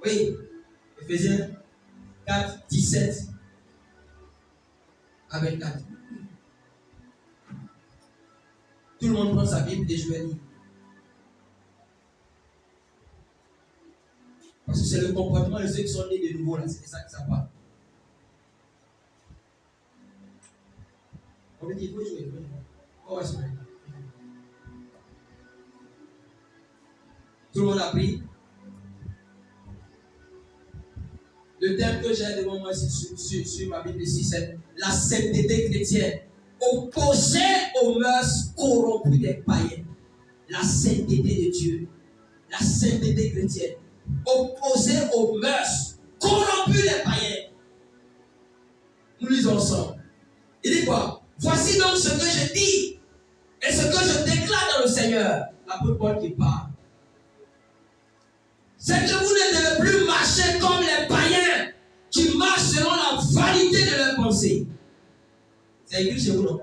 Oui. Éphésiens 4, 17 à 24. Tout le monde prend sa Bible et je vais lire. Parce que c'est le comportement de ceux qui sont nés de nouveau là, c'est ça que ça parle. On me dit, il faut jouer. Oh, c'est vrai. Tout le monde a pris. Le thème que j'ai devant moi sur ma Bible ici, c'est la sainteté chrétienne, opposée aux mœurs corrompues des païens. La sainteté de Dieu, la sainteté chrétienne, opposée aux mœurs corrompues des païens. Nous lisons ensemble. Il dit quoi? Voici donc ce que je dis et ce que je déclare dans le Seigneur. L'apôtre Paul qui parle. C'est que vous ne devez plus marcher comme les païens qui marchent selon la vanité de leurs pensées. C'est écrit chez vous, non?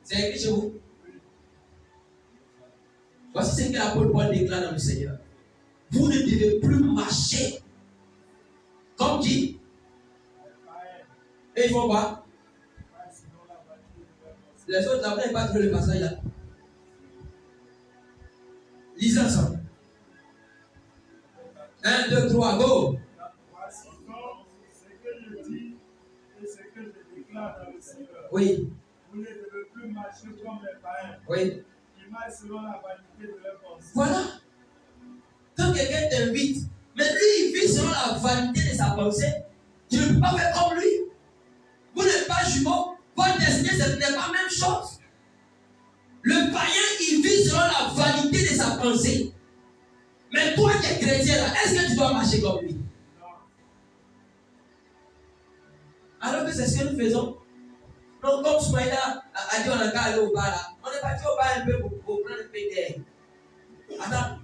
C'est écrit chez vous. Voici ce que l'apôtre Paul déclare dans le Seigneur. Vous ne devez plus marcher comme qui? Et ils font quoi? Les autres, là, vous n'avez pas trouvé le passage là. Lisez ensemble. 1, 2, 3, go! Voici donc ce que je dis et ce que je déclare dans le Seigneur. Oui. Vous ne devez plus marcher comme les païens. Oui. Qui marchent selon la vanité de leurs pensées. Voilà. Quand quelqu'un t'invite, mais lui, il vit selon la vanité de sa pensée, tu ne peux pas faire comme lui. Vous n'êtes pas jumeaux. Votre destinée, ce n'est pas la même chose. Le païen, il vit selon la vanité de sa pensée. Mais toi qui es chrétien, là, est-ce que tu dois marcher comme lui? Non. Alors que c'est ce que nous faisons. Donc, comme Soumaïda a dit, on a qu'à aller au bar là. On est parti au bar un peu pour prendre un peu d'air. Attends.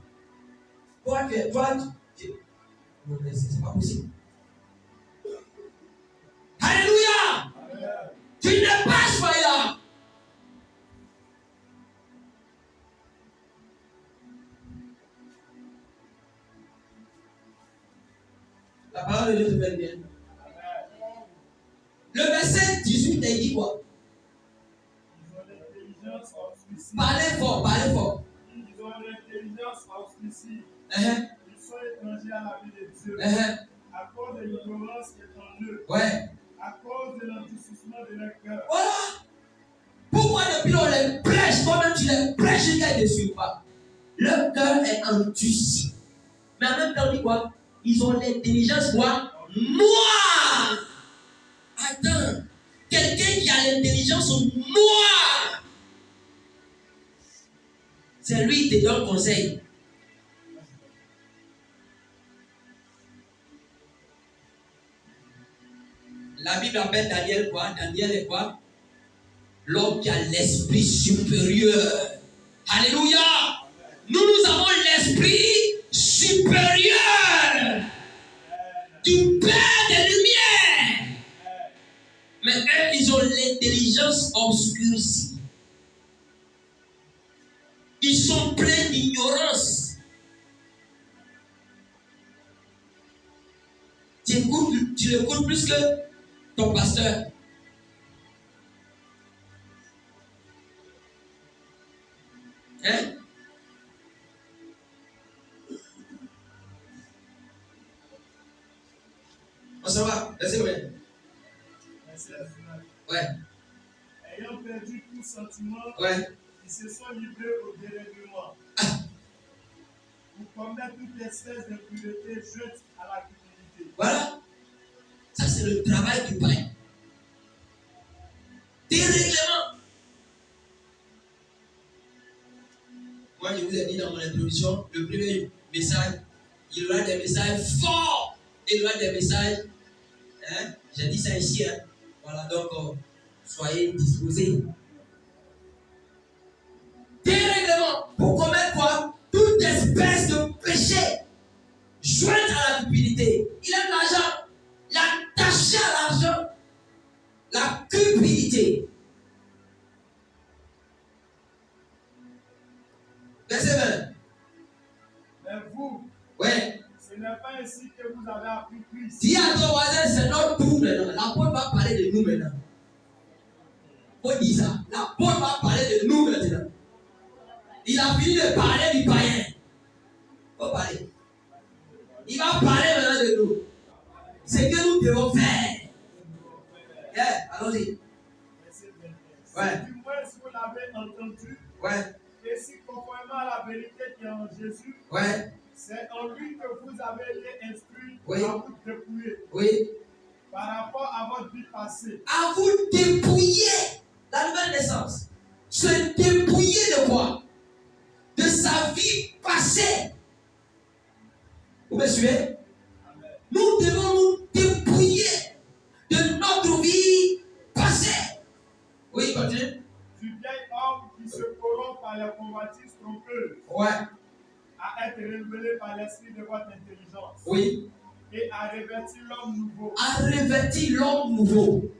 Non, mais c'est pas possible. Alléluia! Amen. Tu n'es pas Soumaïda. La parole de Dieu te fait bien. Le verset 18, il dit quoi? Ils ont l'intelligence obscurcie. Parlez fort, parlez fort. Ils ont l'intelligence obscurcie. Uh-huh. Ils sont étrangers à la vie de Dieu. Uh-huh. À cause de l'ignorance qui est en eux. Ouais. À cause de l'endurcissement de leur cœur. Voilà. Pourquoi depuis on les prêche, toi-même tu les prêches, ils ne suivent pas. Leur cœur est endurci. Mais en même temps, on dit quoi? Ils ont l'intelligence quoi? Noire. Attends. Quelqu'un qui a l'intelligence noire, c'est lui qui te donne conseil. La Bible appelle Daniel quoi? Daniel est quoi? L'homme qui a l'esprit supérieur. Alléluia. Nous avons l'esprit supérieur du Père des Lumières. Mais eux, ils ont l'intelligence obscurcie. Ils sont pleins d'ignorance. Tu l'écoutes plus que ton pasteur. Hein? On s'en va. Laissez-moi. Ouais. Ayant perdu tout sentiment, Ouais. ils se sont livrés au dérèglement. Pour commettre toute espèce d'impureté jointe à la cupidité. Voilà. Ça, c'est le travail du païen. Dérèglement. Moi, je vous ai dit dans mon introduction, le premier message, il y aura des messages forts et il y aura des messages Hein? J'ai dit ça ici. Hein? Voilà, donc soyez disposés. Dérèglement pour commettre quoi? Toute espèce de péché jointe à la cupidité. Il aime l'argent. Il est attaché à l'argent. La cupidité. Verset 20. Mais vous, Ouais. ce n'est pas ainsi que vous avez appris Christ. Dis à ton voisin, c'est notre tour maintenant. L'apôtre va parler de nous maintenant. Faut dire ça. L'apôtre va parler de nous maintenant. Il a fini de parler du païen. Faut parler. Il va parler maintenant de nous. Ce que nous devons faire. Yeah, allons-y. Ouais. Du moins, si vous l'avez entendu, Ouais. et si conformément à la vérité qui est en Jésus, Ouais. c'est en lui que vous avez été instruits Oui. à vous dépouiller Oui. par rapport à votre vie passée. À vous dépouiller. La nouvelle naissance. Se dépouiller de quoi? De sa vie passée. Vous me suivez? Amen. Nous devons nous dépouiller de notre vie passée. Oui, continue. Du vieil homme qui se corrompt par les convoitises trompeuses, Ouais. à être renouvelé par l'esprit de votre intelligence, Oui. et à revêtir l'homme nouveau, À revêtir l'homme nouveau.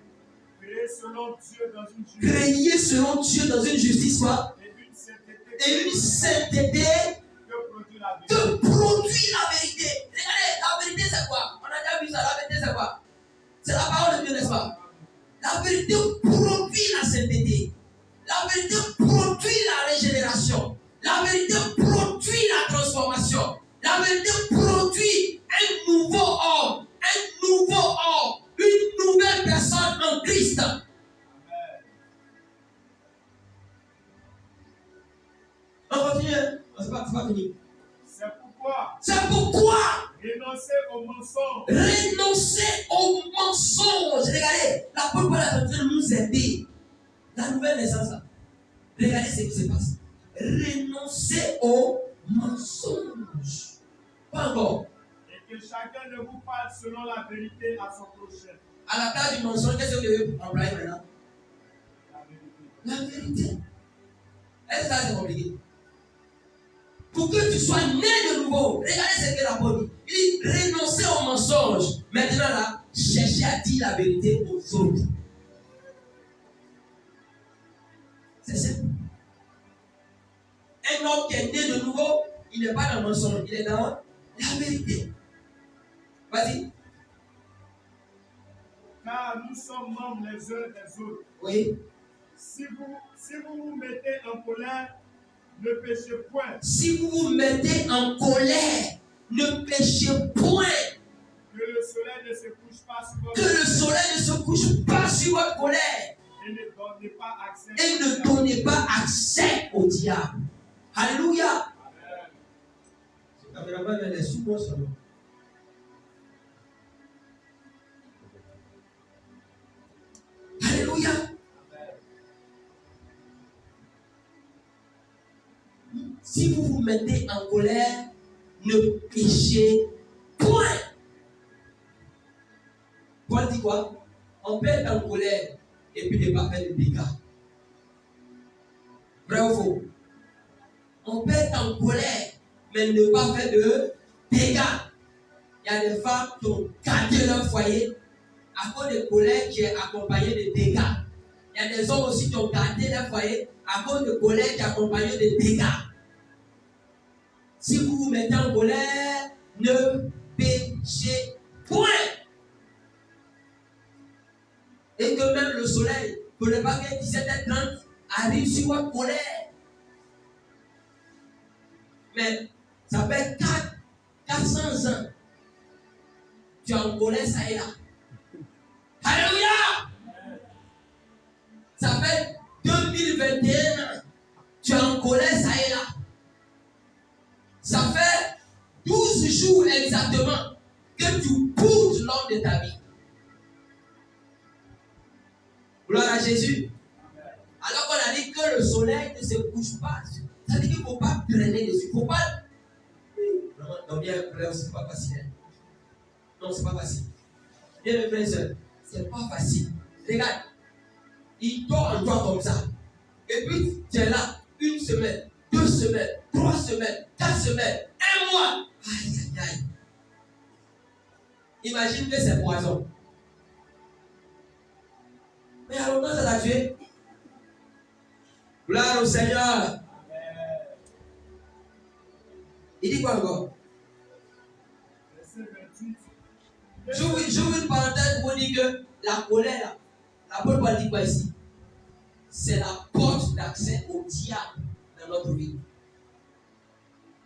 créé selon Dieu dans une justice Créé selon Dieu dans une justice quoi? et une sainteté Que produit la vérité. produit la vérité. Regardez, la vérité c'est quoi? On a déjà vu ça, la vérité c'est quoi? C'est la parole de Dieu, n'est-ce pas? La vérité produit la sainteté. La vérité produit la régénération. La vérité produit la transformation. La vérité produit un nouveau homme. Un nouveau homme. Une nouvelle personne en Christ. Amen. On continue. C'est pas fini. C'est pourquoi renoncez au mensonge. Renoncez au mensonge. Regardez, l'apôtre Paul est en train de nous aider. La nouvelle naissance. Regardez ce qui se passe. Renoncez au mensonge. Pas encore. Et que chacun de vous parle selon la vérité à son prochain. À la place du mensonge, qu'est-ce que vous devez employer maintenant? La vérité. La vérité. Est-ce que ça c'est compliqué? Pour que tu sois né de nouveau, regardez ce que l'apôtre dit. Il dit renoncer au mensonge. Maintenant là, cherchez à dire la vérité aux autres. C'est simple. Un homme qui est né de nouveau, il n'est pas dans le mensonge, il est dans la vérité. Vas-y. Car nous sommes membres les uns des autres. Oui. Si vous vous mettez en colère, ne péchez point. Si vous vous mettez en colère, ne péchez point. Que le soleil ne se couche pas sur votre Que le soleil ne se couche pas sur votre colère. et ne donnez pas accès. Et ne donnez pas accès au diable. Alléluia. Alléluia. Si vous vous mettez en colère, ne péchez point. Paul dit quoi? On peut être en colère et puis ne pas faire de dégâts. Vrai ou faux? On peut être en colère, mais ne pas faire de dégâts. Il y a des femmes qui ont gardé leur foyer à cause de colère qui est accompagnée de dégâts. Il y a des hommes aussi qui ont gardé leur foyer à cause de colère qui est accompagnée de dégâts. Si vous vous mettez en colère, ne péchez point. Et que même le soleil, pour ne pas que 17h30 arrive sur votre colère. Mais ça fait 400 ans. Tu es en colère, ça est là. Alléluia! Ça fait 2021 ans. Tu es en colère, ça est là. Ça fait 12 jours exactement que tu pousses l'homme de ta vie. Gloire à Jésus. Alors qu'on a dit que le soleil ne se couche pas. Ça veut dire qu'il ne faut pas traîner dessus. Il ne faut pas. Non, bien, c'est pas facile. Non, c'est pas facile. Bien, mes frères et sœurs, c'est pas facile. Regarde, il dort en toi comme ça. Et puis, tu es là, 1 semaine, 2 semaines, 3 semaines, 4 semaines, 1 mois. Aïe, aïe, aïe. Imagine que c'est poison. Mais à longtemps, ça l'a tué. Gloire au Seigneur. Il dit quoi encore? J'ouvre une parenthèse pour dire que la colère, la bonne parole dit quoi ici? C'est la porte d'accès au diable dans notre vie.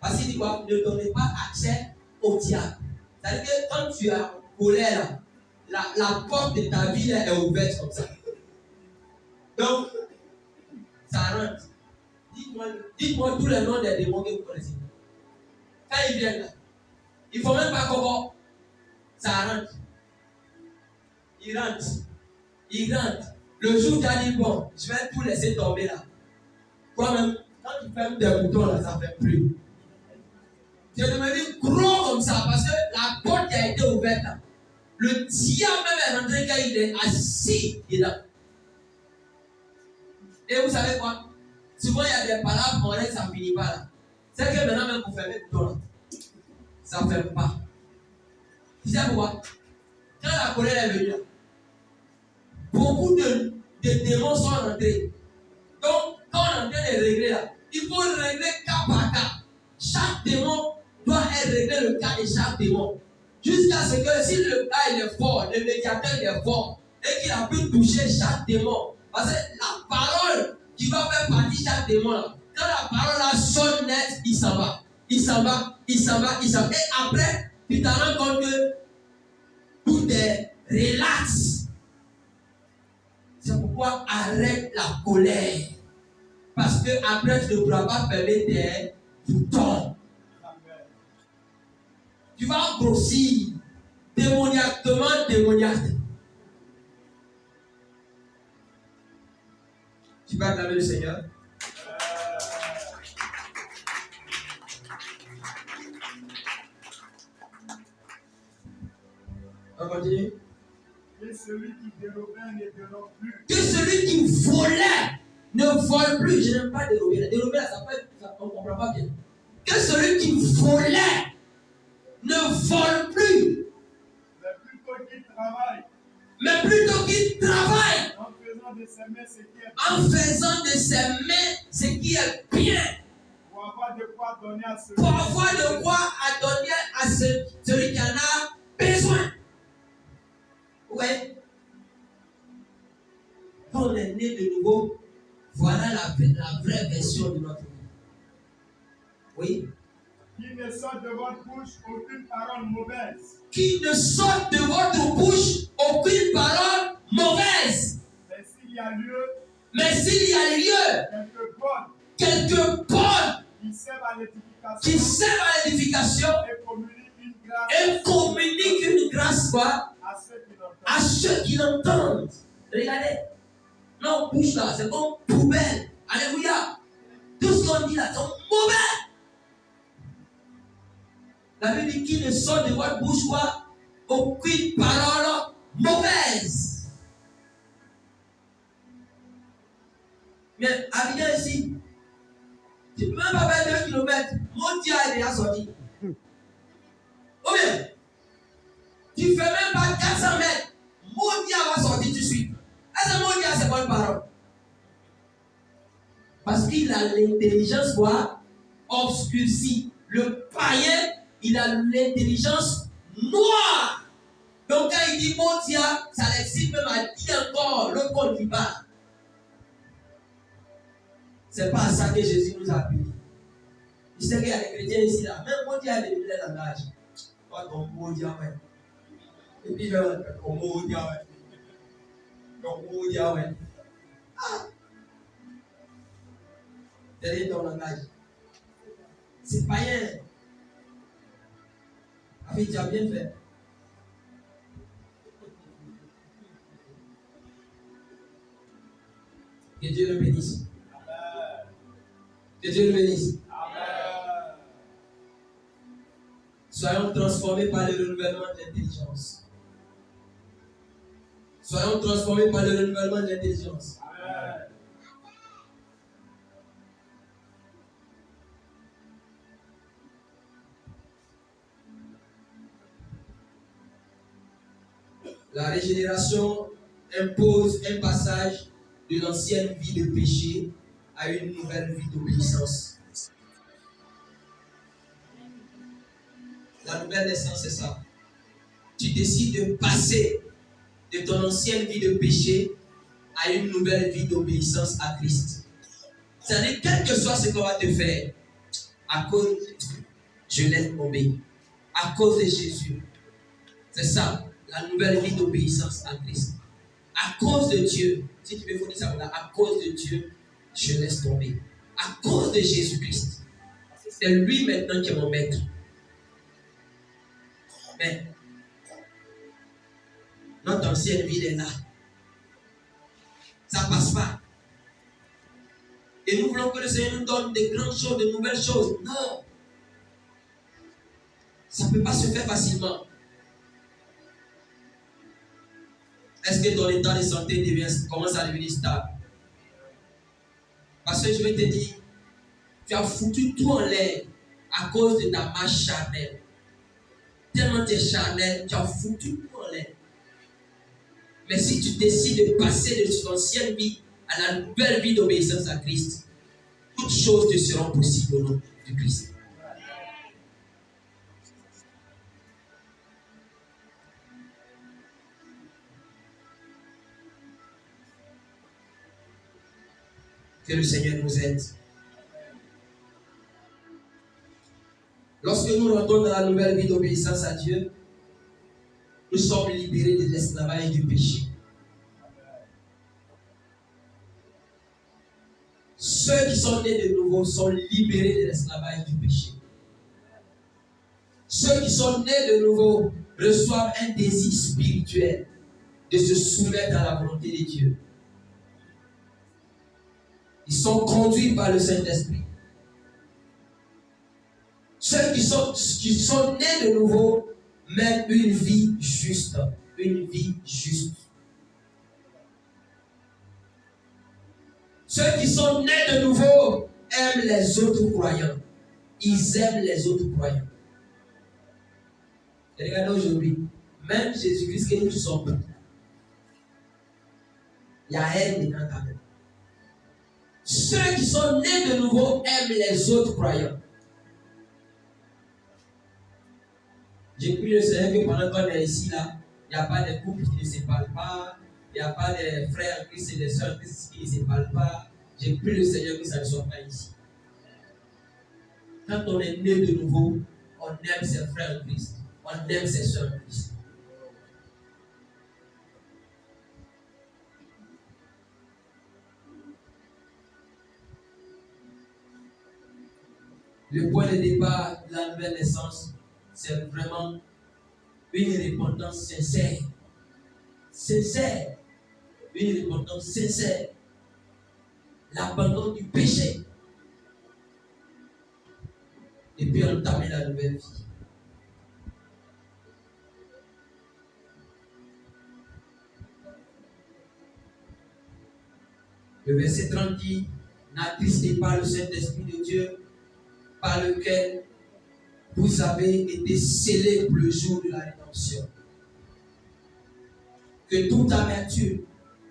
Parce qu'il dit quoi? Ne donnez pas accès au diable. C'est-à-dire que quand tu as colère, la porte de ta vie est ouverte comme ça. Donc, ça rentre. Dites-moi tous les noms des démons que vous connaissez. Quand ils viennent là, il ne faut même pas comment ça rentre. Il rentre. Il rentre. Le jour où tu as dit, bon, je vais tout laisser tomber là. Toi-même, quand tu fermes tes boutons là, ça ne fait plus. Tu es devenu gros comme ça parce que la porte qui a été ouverte là, le diable même est rentré quand il est assis dedans. Et vous savez quoi? Souvent il y a des palabres, on reste, ça ne finit pas là. C'est que maintenant même pour fermer le bouton là, ça ne ferme pas. Tu sais pourquoi? Quand la colère est venue là, beaucoup de démons sont rentrés. Donc, quand on est en train de régler là, il faut régler cas par cas. Chaque démon doit régler le cas de chaque démon. Jusqu'à ce que si le cas il est fort, le médiateur il est fort, et qu'il a pu toucher chaque démon. Parce que la parole qui va faire partie de chaque démon là, quand la parole là sonne net, il s'en va. Il s'en va, il s'en va, il s'en va. Et après, tu t'en rends compte que tout est relax. C'est pourquoi arrête la colère. Parce que après tu ne pourras pas fermer tes boutons. Tu vas grossir démoniaquement démoniaque. Tu vas acclamer le Seigneur. On continue. Que celui qui dérobait ne dérobe plus. Que celui qui volait ne vole plus. Je n'aime pas dérober. Dérober, ça peut être, on ne comprend pas bien. Que celui qui volait ne vole plus. Mais plutôt qu'il travaille. En faisant de ses mains ce qui est bien. En faisant de ses mains ce qui est bien. Pour avoir de quoi donner à celui, pour avoir de quoi donner à celui qui en a besoin. Oui. Quand on est né de nouveau, voilà la vraie version de notre vie. Oui. Qui ne sort de votre bouche aucune parole mauvaise. Qui ne sort de votre bouche aucune parole mauvaise. Mais s'il y a lieu, quelques bonnes qui servent à l'édification et communiquent une grâce quoi, à ceux qui l'entendent. Regardez, non, bouche là, c'est comme poubelle. Alléluia. Tout ce qu'on dit là, c'est mauvais. La Bible dit qu'il ne sort de votre bouche quoi, aucune parole mauvaise. Mais Abidjan ici, tu ne peux même pas faire 2 km. Mon Dieu est déjà sorti. Ou bien, tu ne fais même pas 400 mètres. Mon Dieu va sortir tout de suite. Est-ce que mon Dieu a ses bonnes paroles? Parce qu'il a l'intelligence quoi, obscurcie. Le païen, il a l'intelligence noire. Donc quand il dit mon Dieu, ça l'excite même à dire encore le compte qui bat. C'est pas à ça que Jésus nous a appelés. Il sait qu'il y a des chrétiens ici là. Même mon Dieu a des langages. Toi ton mot Dieu ouais. Et puis ton mot Dieu ouais. Ton mot Dieu ouais. Ah. C'est ton langage. C'est païen. Avec tu as bien fait. Que Dieu le bénisse. Amen. Que Dieu le bénisse. Amen. Soyons transformés par le renouvellement de l'intelligence. Soyons transformés par le renouvellement de l'intelligence. Amen. La régénération impose un passage de l'ancienne vie de péché à une nouvelle vie d'obéissance. La nouvelle naissance, c'est ça. Tu décides de passer de ton ancienne vie de péché à une nouvelle vie d'obéissance à Christ. C'est-à-dire, quel que soit ce qu'on va te faire, à cause, je laisse tomber. À cause de Jésus. C'est ça, la nouvelle vie d'obéissance à Christ. À cause de Dieu, si tu veux dire ça, à cause de Dieu, je laisse tomber. À cause de Jésus-Christ. C'est lui maintenant qui est mon maître. Mais notre ancienne vie est là. Ça ne passe pas. Et nous voulons que le Seigneur nous donne de grandes choses, de nouvelles choses. Non. Ça ne peut pas se faire facilement. Est-ce que ton état de santé commence à devenir stable? Parce que je vais te dire, tu as foutu tout en l'air à cause de ta marche charnelle. Tellement tu es charnel, tu as foutu tout en l'air. Mais si tu décides de passer de ton ancienne vie à la nouvelle vie d'obéissance à Christ, toutes choses te seront possibles au nom de Christ. Que le Seigneur nous aide. Lorsque nous rentrons dans la nouvelle vie d'obéissance à Dieu, nous sommes libérés de l'esclavage du péché. Ceux qui sont nés de nouveau sont libérés de l'esclavage du péché. Ceux qui sont nés de nouveau reçoivent un désir spirituel de se soumettre à la volonté de Dieu. Ils sont conduits par le Saint-Esprit. Ceux qui sont nés de nouveau mènent une vie juste. Une vie juste. Ceux qui sont nés de nouveau aiment les autres croyants. Ils aiment les autres croyants. Et regardez aujourd'hui, même Jésus-Christ que nous sommes, il y a haine dedans quand même. Ceux qui sont nés de nouveau aiment les autres croyants. J'ai pris le Seigneur que pendant qu'on est ici, là, il n'y a pas de couples qui ne se parlent pas, il n'y a pas de frères en Christ et de sœurs en Christ qui ne se parlent pas. J'ai pris le Seigneur que ça ne soit pas ici. Quand on est né de nouveau, on aime ses frères en Christ, on aime ses sœurs en Christ. Le point de départ de la nouvelle naissance, c'est vraiment une repentance sincère. Sincère. Une repentance sincère. L'abandon du péché. Et puis entamer la nouvelle vie. Le verset 30 dit, n'attristez pas le Saint-Esprit de Dieu, par lequel vous avez été scellés pour le jour de la rédemption. Que toute amertume,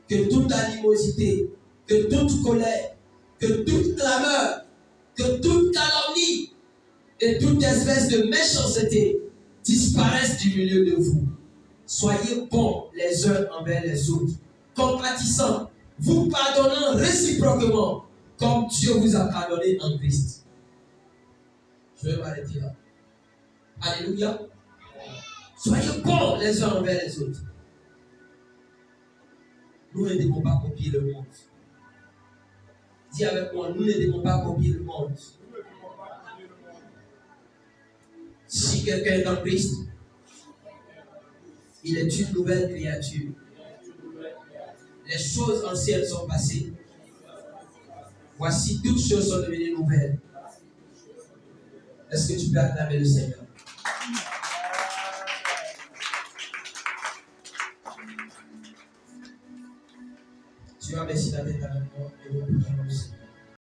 que toute animosité, que toute colère, que toute clameur, que toute calomnie et toute espèce de méchanceté disparaissent du milieu de vous. Soyez bons les uns envers les autres, compatissants, vous pardonnant réciproquement, comme Dieu vous a pardonné en Christ. Je vais m'arrêter là. Alléluia. Soyez bons les uns envers les autres. Nous ne devons pas copier le monde. Dis avec moi, nous ne devons pas copier le monde. Si quelqu'un est en Christ, il est une nouvelle créature. Les choses anciennes sont passées. Voici, toutes choses sont devenues nouvelles. Est-ce que tu peux acclamer le Seigneur? baisser la tête avec moi et nous prions le Seigneur.